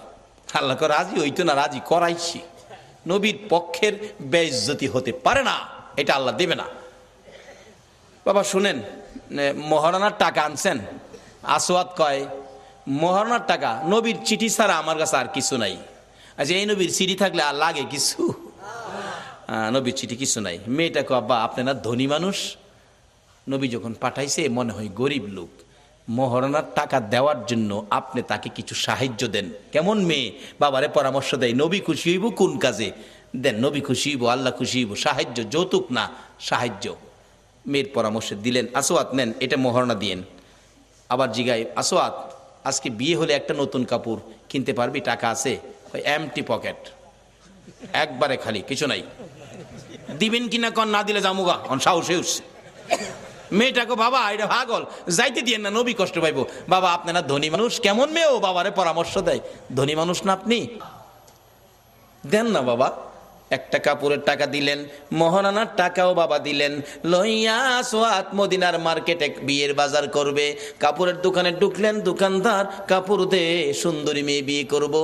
আল্লাহ রাজি হইতো না, রাজি করাইছি। নবীর পক্ষের বেইজ্জতি হতে পারে না, এটা আল্লাহ দেবে না। বাবা শুনেন, মহারণার টাকা আনছেন? আসওয়াদ কয়, মহারণার টাকা? নবীর চিঠি ছাড়া আমার কাছে আর কিছু নাই। আচ্ছা এই নবীর চিঠি থাকলে আর লাগে কিছু? নবীর চিঠি কিছু নাই। মেয়েটা কয়, আব্বা আপনি না ধনী মানুষ, নবী যখন পাঠাইছে মনে হয় গরিব লোক, মহারণার টাকা দেওয়ার জন্য আপনি তাকে কিছু সাহায্য দেন। কেমন মেয়ে, বাবারে পরামর্শ দেয়, নবী খুশি হইব কোন কাজে দেন, নবী খুশি হইব, আল্লাহ খুশি হইব, সাহায্য, যৌতুক না সাহায্য। মেয়ের পরামর্শ দিলেন, আসওয়াদ নেন এটা মহারণা দিয়েন। আবার জিগায়, আসওয়াদ আজকে বিয়ে হলে একটা নতুন কাপড় কিনতে পারবি, টাকা আছে? এমটি পকেট, একবারে খালি, কিছু নাই। দিবেন কিনা কন? না দিলে জামুগা, অন সাহসে উঠছে। মেয়েটাকে, বাবা এটা পাগল, যাইতে দিয়েন না, নবী কষ্ট পাইব। বাবা আপনারা ধনী মানুষ, কেমন মেয়েও বাবারে পরামর্শ দেয়, ধনী মানুষ না আপনি, দেন না বাবা। একটা কাপড়ের টাকা দিলেন, মহারণার টাকাও বাবা দিলেন। লইয়া আসওয়াদ মদিনার মার্কেটে বিয়ের বাজার করবে। কাপড়ের দোকানে ঢুকলেন, দোকানদার কাপড় দে, সুন্দরী মেয়ে বিয়ে করব,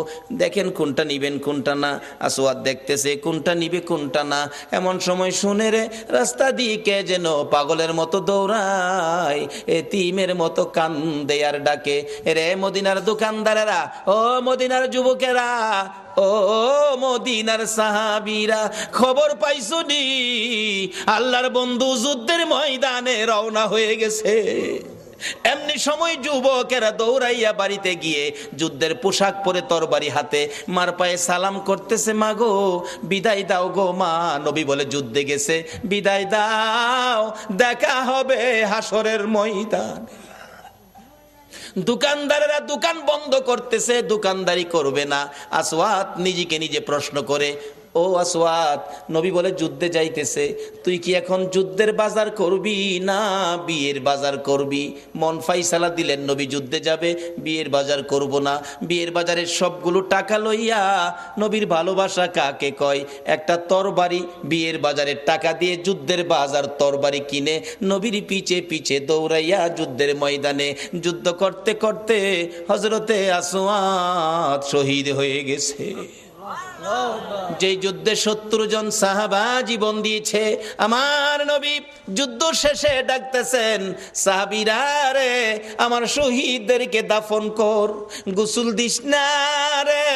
দেখেন কোনটা নিবেন কোনটা না। আসওয়াদ দেখতেছে কোনটা নিবে কোনটা না। এমন সময় শুনে রে রাস্তা দিয়ে কে যেন পাগলের মতো দৌড়ায়, এতিমের মতো কান্দে আর ডাকে, রে মদিনার দোকানদারেরা, ও মদিনার যুবকেরা, ও মদিনার সাহাবীরা, খবর পাইছো নি? আল্লাহর বন্ধু যুদ্ধের ময়দানে রওনা হয়ে গেছে। এমনি সময় যুবকেরা দৌড়াইয়া বাড়িতে গিয়ে যুদ্ধের পোশাক পরে তরবারি হাতে মার পায়ে সালাম করতেছে, মা গো বিদায় দাও গো মা। নবী বলে যুদ্ধে গেছে, বিদায় দাও, দেখা হবে হাসরের ময়দানে। দোকানদারেরা দোকান বন্ধ করতেছে, দোকানদারি করবে না। আসওয়াদ নিজেকে নিজে প্রশ্ন করে, ও আসওয়াদ, নবী বলে যুদ্ধে যাইতেছে, তুই কি এখন যুদ্ধের বাজার করবি না বিয়ের বাজার করবি? মন ফাইসালা দিলেন, নবী যুদ্ধে যাবে, বিয়ের বাজার করব না। বিয়ের বাজারের সবগুলো টাকা লইয়া, নবীর ভালোবাসা কাকে কয়, একটা তরবারি বিয়ের বাজারের টাকা দিয়ে যুদ্ধের বাজার তরবারি কিনে নবীর পিছে পিছে দৌড়াইয়া যুদ্ধের ময়দানে যুদ্ধ করতে করতে হযরতে আসওয়াদ শহীদ হয়ে গেছে। যে যুদ্ধে 70 জন সাহাবা জীবন দিয়েছে, আমার নবী যুদ্ধ শেষে ডাকতেছেন, সাহাবীরা রে আমার শহীদদেরকে দাফন কর, গোসল দিস না রে,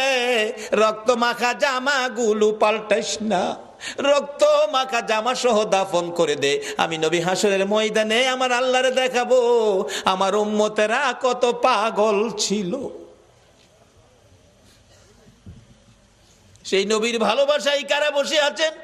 রক্ত মাখা জামা গুলো পাল্টাইস না, রক্ত মাখা জামা সহ দাফন করে দে। আমি নবী হাসরের ময়দানে আমার আল্লাহরে দেখাবো আমার উম্মতেরা কত পাগল ছিল। সেই নবীর ভালোবাসায় কারা বসে আছেন?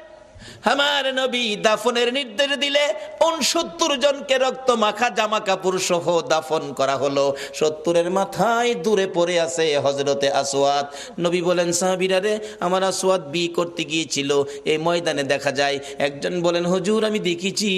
আমার নবী দাফনের নির্দেশ দিলে 69 জনকে রক্ত মাখা জামা কাপড় সহ দাফন করা হলো। 70-এর মাথায় দূরে পড়ে আছে হযরতে আসওয়াদ। নবী বলেন, সাহাবীরা রে আমার আসওয়াদ বিয়ে করতে গিয়েছিল, এই ময়দানে দেখা যায়। একজন বলেন, হুজুর আমি দেখেছি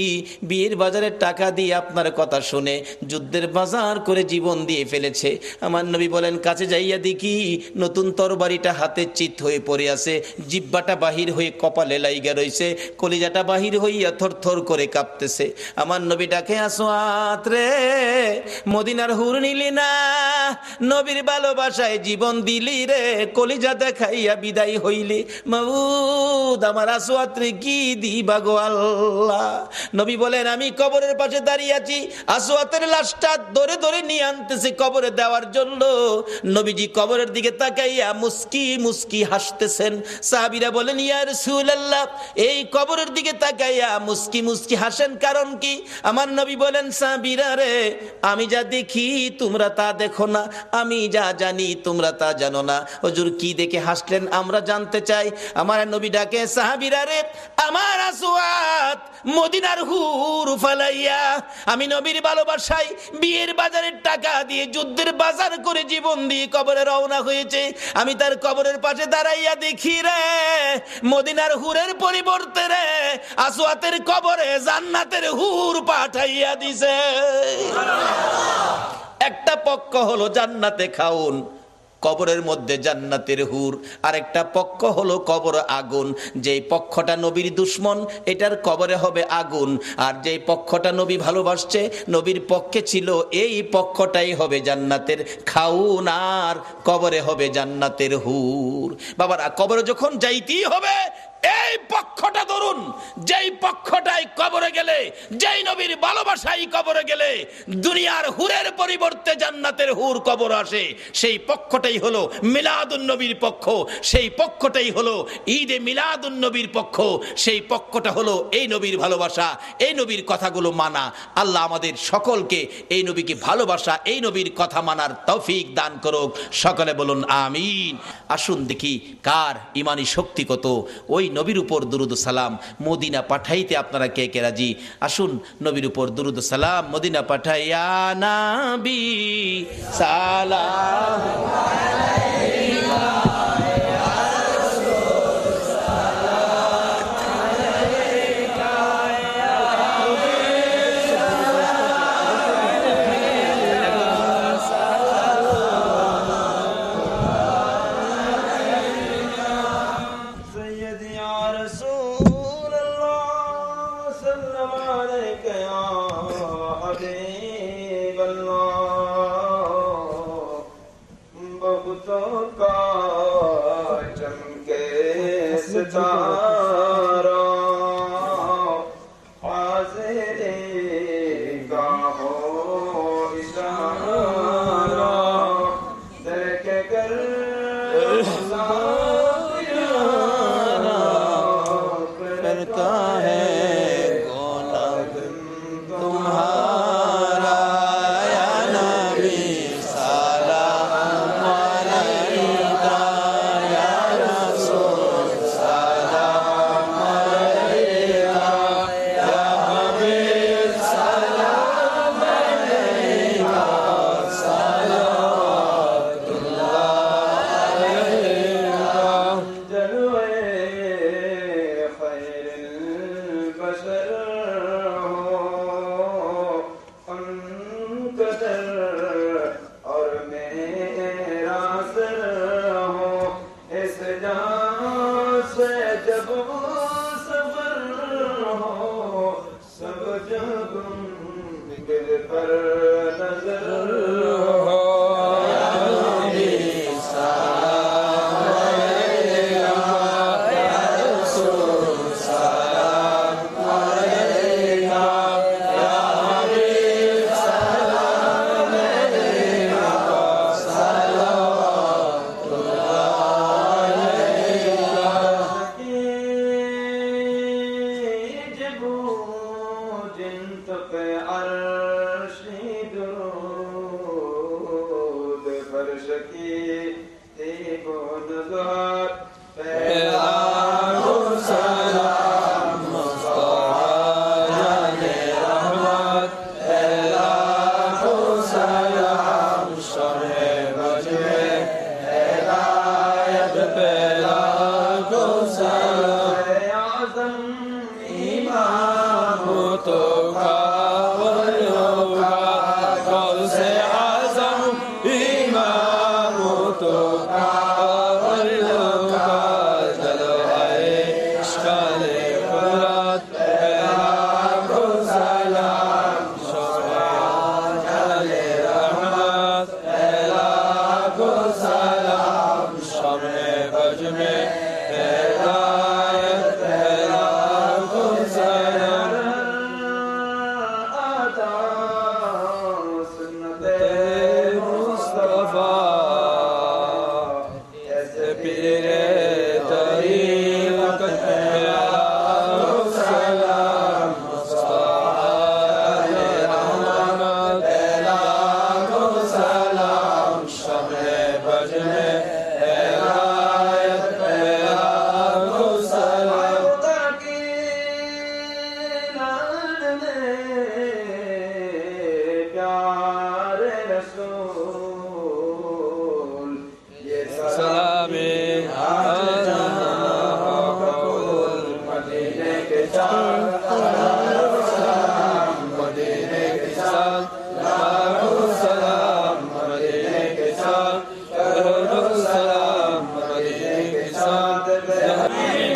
বিয়ের বাজারের টাকা দিয়ে আপনার কথা শুনে যুদ্ধের বাজার করে জীবন দিয়ে ফেলেছে। আমার নবী বলেন, কাছে যাইয়া দেখি নতুন তরবারিটা হাতে চিত হয়ে পড়ে আছে, জিহ্বাটা বাহির হয়ে কপালে লাইগা রয়েছে, কলিজাটা বাহির হইয়া থরথর করে কাঁপতেছে। আমার নবী ডাকে, আসওয়াদ রে মদিনার হুর নিলি না, নবীর ভালোবাসায় জীবন দিলি রে, কলিজা দেখাইয়া বিদায় হইলি, মাবুদ আমার আসওয়াদ রে কি দিবা গো আল্লাহ। নবী বলেন, আমি কবরের পাশে দাঁড়িয়ে আছি, আসওয়াদের লাশটা ধরে ধরে নিয়ে আনতেছে কবরে দেওয়ার জন্য। নবীজি কবরের দিকে তাকাইয়া মুস্কি মুস্কি হাসতেছেন। সাহাবীরা বলেন, ইয়া রাসূলুল্লাহ এই কবরের দিকে তাকাইয়া মুস্কি মুস্কি হাসেন কারণ কি? আমার নবী বলেন, সাহাবীরা রে আমি যা দেখি তোমরা তা দেখো না, আমি যা জানি তোমরা তা জানো না। হুজুর কি দেখে হাসলেন আমরা জানতে চাই। আমার নবী ডাকে, সাহাবীরা রে আমার আসওয়াদ মদিনার হুর ফালাইয়া আমি নবীর ভালোবাসায় বিয়ের বাজারের টাকা দিয়ে যুদ্ধের বাজার করে জীবন দিয়ে কবরে রওনা হয়েছে। আমি তার কবরের পাশে দাঁড়াইয়া দেখি রে মদিনার হুরের পরিবর্তে রে আসওয়াতের কবরে জান্নাতের হুর পাঠাইয়া দিছে। একটা পক্ষ হলো জান্নাতে খাউন, কবরের মধ্যে জান্নাতের হুর, আর একটা পক্ষ হলো কবর আগুন। যেই পক্ষটা নবীর দুশ্মন এটার কবরে হবে আগুন, আর যেই পক্ষটা নবী ভালোবাসছে নবীর পক্ষে ছিল এই পক্ষটাই হবে জান্নাতের খাউন, আর কবরে হবে জান্নাতের হুর। বাবারা কবরে যখন যাইতেই হবে এই পক্ষটা ধরুন, যেই পক্ষটাই কবরে গেলে, যেই নবীর ভালোবাসাই কবরে গেলে দুনিয়ার হুরের পরিবর্তে জান্নাতের হুর কবর আসে, সেই পক্ষটাই হলো মিলাদুন নবীর পক্ষ, সেই পক্ষটাই হলো ঈদে মিলাদুন নবীর পক্ষ, সেই পক্ষটা হলো এই নবীর ভালোবাসা, এই নবীর কথাগুলো মানা। আল্লাহ আমাদের সকলকে এই নবীকে ভালোবাসা, এই নবীর কথা মানার তৌফিক দান করুক। সকলে বলুন আমিন। আসুন দেখি কার ইমানি শক্তি কত। ওই নবীর উপর দুরুদ সালাম মদিনা পাঠাইতে আপনারা কে কে রাজি? আসুন নবীর উপর দুরুদ সালাম মদিনা পাঠাইয়া নবী সালাম আলাইকা ইয়া রাসূল সালাম আলাইকা ইয়া बहुत का पर नजर हो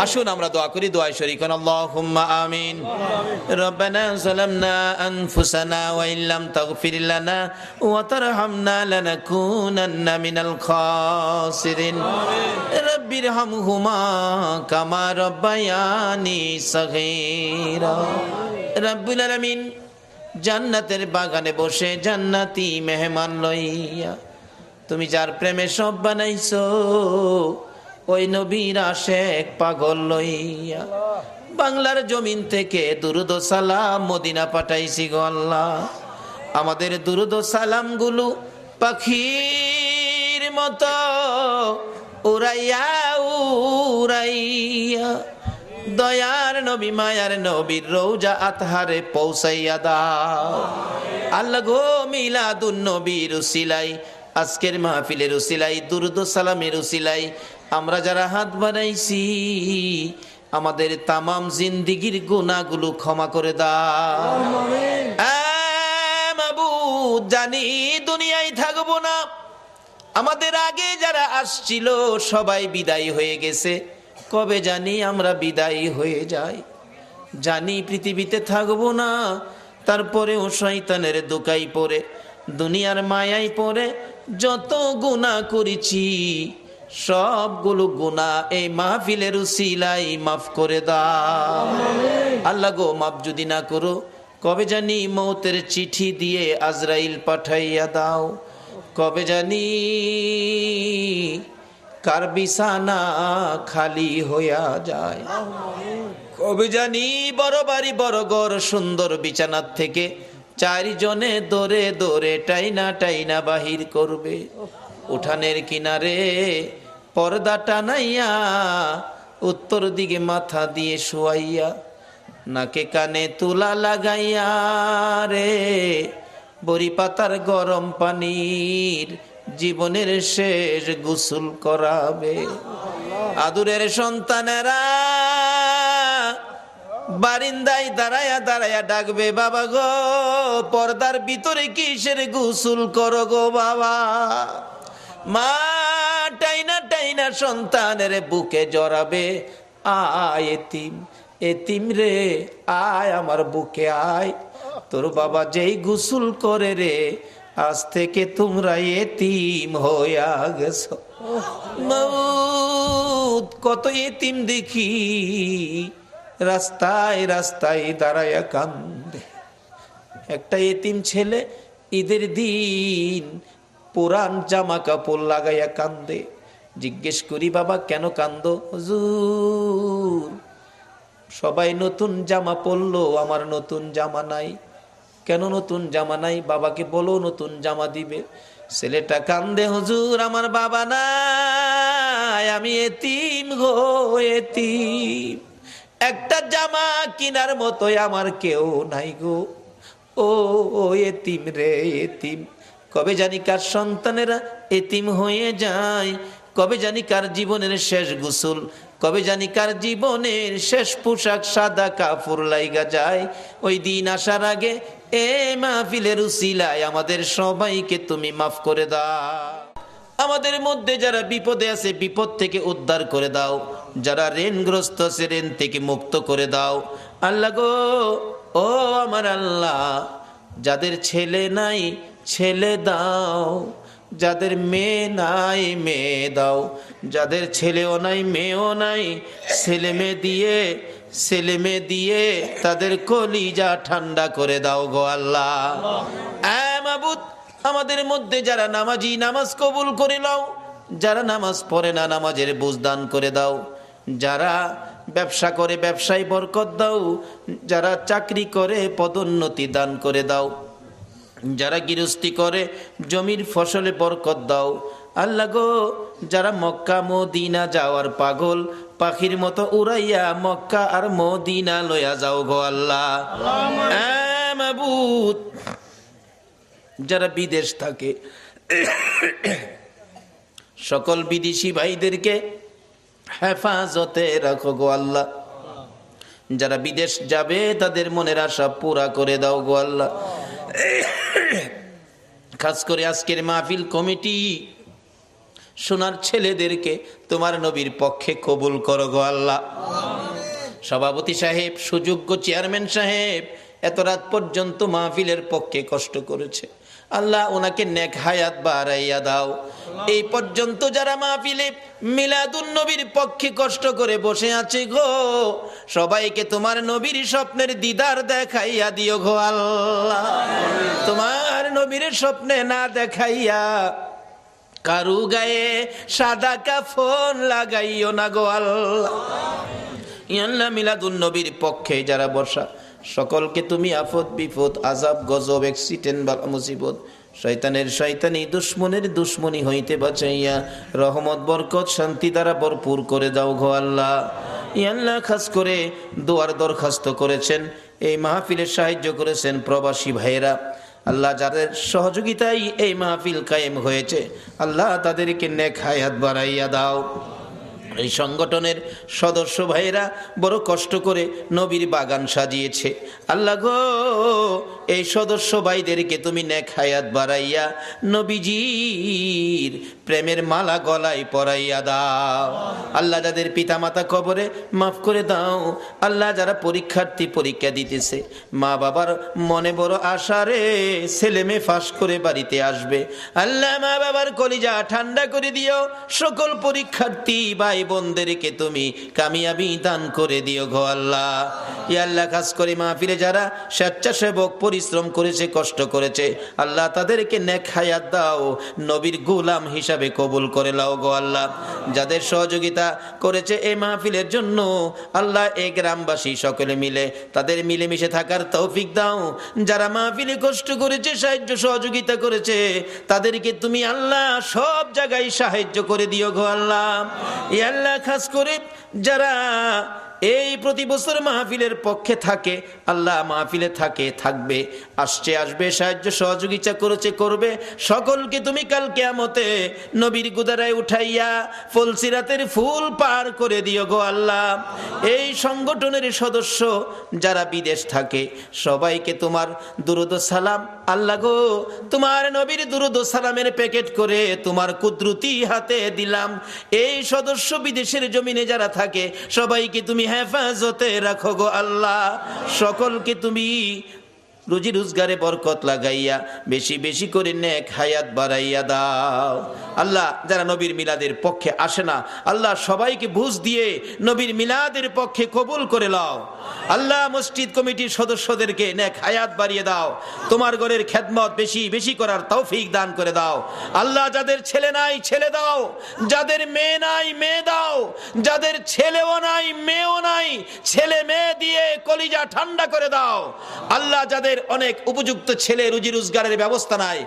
আসুন আমরা দোয়া করি, দোয়ায় শরীক হন। আল্লাহুম্মা আমিন। রব্বানা যালামনা আনফুসানা ওয়া ইল্লাম তাগফির লানা ওয়া তারহামনা লানাকুনান্না মিনাল খাসিরিন। রাব্বিরহামহুমা কামা রাব্বায়ানি সাগীরা। রব্বুল আলামিন জান্নাতের বাগানে বসে জান্নাতি মেহমান লইয়া তুমি যার প্রেমে সব বানাইছো, ওই নবীর আশেক পাগল লইয়া বাংলার জমিন থেকে দুরুদ ও সালাম মদিনা পাঠাইছি গো আল্লাহ। আমাদের দুরুদ ও সালাম গুলো পাখির মতো উড়াইয়া উড়াইয়া দয়ার নবী মায়ার নবীর রওজা আতহারে পৌঁছাইয়া দাও আল্লাহ গো। মিলাদুন নবীর উসিলাই, আজকের মাহফিলের উসিলাই, দুরুদ ও সালামের উসিলাই আমরা যারা হাত বাড়াইছি আমাদের তামাম জিন্দিগির গুনাহগুলো ক্ষমা করে দাও। মাবুদ, জানি দুনিয়ায় থাকবো না, আমাদের আগে যারা আসছিল সবাই বিদায় হয়ে গেছে, কবে জানি আমরা বিদায় হয়ে যাই। জানি পৃথিবীতে থাকবো না, তারপরেও শয়তানের দোকাই পড়ে দুনিয়ার মায়াই পড়ে যত গুনাহ করেছি সবগুলো গুনাহ এই মাহফিলের উসিলাই মাফ করে দাও আল্লাহ গো। মাফ যদি না করো, কবে জানি মৌতের চিঠি দিয়ে আজরাইল পাঠাইয়া দাও, কবে জানি কার বিছানা খালি হইয়া যায়, কবে জানি বড় বাড়ি বড় ঘর সুন্দর বিছানার থেকে চারজনে দৌড়ে দৌড়ে টাইনা টাইনা বাহির করবে। উঠানের কিনারে পর্দা টানাইয়া উত্তর দিকে মাথা দিয়ে শুয়াইয়া নাকে কানে তুলা লাগাইয়া রে বড়ি পাতার গরম পানির জীবনের শেষ গোসল করাবে। আদুরের সন্তানেরা বারিন্দায় দাঁড়ায়া দাঁড়ায়া ডাকবে, বাবা গো পর্দার ভিতরে কিসের গোসল করো গো বাবা। মা টাইনা টাইনা সন্তানের বুকে জড়াবে, আয় এতিম, এতিম রে আয় আমার বুকে আয়, তোর বাবা যেই গোসল করে রে, আজ থেকে তোমরা এতিম হইয়া গেছো। মাউত কত এতিম দেখি রাস্তায় রাস্তায় দাঁড়ায়া কান্দে। একটা এতিম ছেলে ঈদের দিন পুরান জামা কাপড় লাগাইয়া কান্দে। জিজ্ঞেস করি, বাবা কেন কান্দো? হুজুর সবাই নতুন জামা পরলো, আমার নতুন জামা নাই। কেন নতুন জামা নাই? বাবাকে বলো নতুন জামা দিবে। ছেলেটা কান্দে, হুজুর আমার বাবা নাই, আমি এতিম গো এতিম, একটা জামা কিনার মতো আমার কেউ নাই গো। ও এতিম রে এতিম। কবে জানি কার সন্তানেরা এতিম হয়ে যায়, কবে জানি কার জীবনের শেষ গোসল, কবে জানি কার জীবনের শেষ পোশাক সাদা কাপড় লাইগা যায়। ওই দিন আসার আগে এ মাহফিলের উসিলায় আমাদের সবাইকে তুমি মাফ করে দাও। আমাদের মধ্যে যারা বিপদে আছে বিপদ থেকে উদ্ধার করে দাও, যারা ঋণগ্রস্ত আছে ঋণ থেকে মুক্ত করে দাও। আল্লাহ গো, ও আমার আল্লাহ, যাদের ছেলে নাই ছেলে দাও, যাদের মেয়ে নাই মেয়ে দাও, যাদের ছেলেও নাই মেয়েও নাই ছেলে মেয়ে দিয়ে তাদের কলিজা ঠান্ডা করে দাও গো আল্লাহ। মাবুদ, আমাদের মধ্যে যারা নামাজি নামাজ কবুল করে নাও, যারা নামাজ পড়ে না নামাজের বুঝ দান করে দাও, যারা ব্যবসা করে ব্যবসায় বরকত দাও, যারা চাকরি করে পদোন্নতি দান করে দাও, যারা গৃহস্থী করে জমির ফসলে বরকত দাও। আল্লাহ গো, যারা মক্কা মদিনা যাওয়ার পাগল, পাখির মতো উড়াইয়া মক্কা আর মদিনা লইয়া যাও গো আল্লাহ। মাবুদ, যারা বিদেশ থাকে সকল বিদেশি ভাইদেরকে হেফাজতে রাখো গো আল্লাহ। যারা বিদেশ যাবে তাদের মনের আশা পুরা করে দাও গো আল্লাহ। খাস করে আজকের মাহফিল কমিটি সোনার ছেলেদেরকে তোমার নবীর পক্ষে কবুল করো গো আল্লাহ। সভাপতি সাহেব, সুযোগ্য চেয়ারম্যান সাহেব এত রাত পর্যন্ত মাহফিলের পক্ষে কষ্ট করেছে, আল্লাহ ওনাকে নেক হায়াত বাড়াইয়া দাও। এই পর্যন্ত যারা মাহফিলে মিলাদুন নবীর পক্ষে কষ্ট করে বসে আছে গো, সবাইকে তোমার নবীর স্বপ্নের দিদার দেখাইয়া দিও গো আল্লাহ। তোমার নবীর স্বপ্নে না দেখাইয়া কারু গায়ে সাদা কাফন লাগাইও না গো আল্লাহ। আল্লাহ মিলাদুন নবীর পক্ষে যারা বসা সকলকে তুমি আফত বিপদ আযাব গজব অ্যাক্সিডেন্ট বা মুসিবত শয়তানের শয়তানি দুশ্মনের দুশ্মনী হইতে বাঁচাইয়া রহমত বরকত শান্তি দ্বারা ভরপুর করে দাও গো আল্লাহ। আল্লাহ খাস করে দোয়ার দরখাস্ত করেছেন, এই মাহফিলে সাহায্য করেছেন প্রবাসী ভাইয়েরা, আল্লাহ যাদের সহযোগিতায় এই মাহফিল কায়েম হয়েছে, আল্লাহ তাদেরকে নেক হায়াত বাড়াইয়া দাও। এই সংগঠনের সদস্য ভাইয়েরা বড় কষ্ট করে নবীর বাগান সাজিয়েছে, আল্লাহ গো এই সদস্য ভাইদেরকে তুমি নেক হায়াত বাড়াইয়া নবীজির প্রেমের মালা গলায় পরাইয়া দাও। আল্লাহ যাদের পিতা মাতা কবরে মাফ করে দাও। আল্লাহ যারা পরীক্ষার্থী পরীক্ষা দিতেছে, মা বাবার মনে বড় আশা রে ছেলে মেয়ে ফাঁস করে বাড়িতে আসবে, আল্লাহ মা বাবার কলিজা ঠান্ডা করে দিও। সকল পরীক্ষার্থী ভাই বোনদেরকে তুমি কামিয়াবি দান করে দিও গো আল্লাহ। ইয়া আল্লাহ খাস করে মাহফিলে যারা স্বেচ্ছাসেবক পরিশ্রম করেছে কষ্ট করেছে, আল্লাহ তাদেরকে নেক হায়াত দাও, নবীর গোলাম হিসাবে কবুল করে নাও গো আল্লাহ। যাদের সহযোগিতা করেছে এই মাহফিলের জন্য, আল্লাহ এই গ্রামবাসী সকলে মিলে তাদের মিলেমিশে থাকার তৌফিক দাও। যারা মাহফিলে কষ্ট করেছে সাহায্য সহযোগিতা করেছে, তাদেরকে তুমি আল্লাহ সব জায়গায় সাহায্য করে দিও গো আল্লাহ। ইয়া আল্লাহ খাস করে যারা এই প্রতি বছর মাহফিলের পক্ষে থাকে, আল্লাহ মাহফিলে থাকে থাকবে আসছে আসবে সাহায্য সহযোগিতা করেছে করবে, সকলকে তুমি কাল কিয়ামতে নবীর গুদারায় উঠাইয়া ফুলসিরাতের ফুল পার করে দিও গো আল্লাহ। এই সংগঠনের সদস্য যারা বিদেশ থাকে সবাইকে তোমার দুরুদ সালাম, আল্লাহ গো তোমার নবীর দুরুদ সালামের প্যাকেট করে তোমার কুদরতি হাতে দিলাম। এই সদস্য বিদেশের জমিনে যারা থাকে সবাইকে তুমি হেফাজতে রাখো গো আল্লাহ। সকলকে তুমি রুজি রোজগারে বরকত লাগাইয়া বেশি বেশি করে নেক হায়াত বাড়াইয়া দাও। আল্লাহ যারা নবীর মিলাদের পক্ষে আসে না, আল্লাহ সবাইকে বুঝ দিয়ে নবীর মিলাদের পক্ষে কবুল করে নাও। আল্লাহ মসজিদ কমিটির সদস্যদেরকে নেক হায়াত বাড়িয়ে দাও, তোমার ঘরের খেদমত বেশি বেশি করার তৌফিক দান করে দাও। আল্লাহ যাদের ছেলে নাই ছেলে দাও, যাদের মেয়ে নাই মেয়ে দাও, যাদের ছেলেও নাই মেয়েও নাই ছেলে মেয়ে দিয়ে কলিজা ঠান্ডা করে দাও। আল্লাহ যাদের অনেক উপযুক্ত ছেলে রুজি রোজগারের ব্যবস্থা নাই,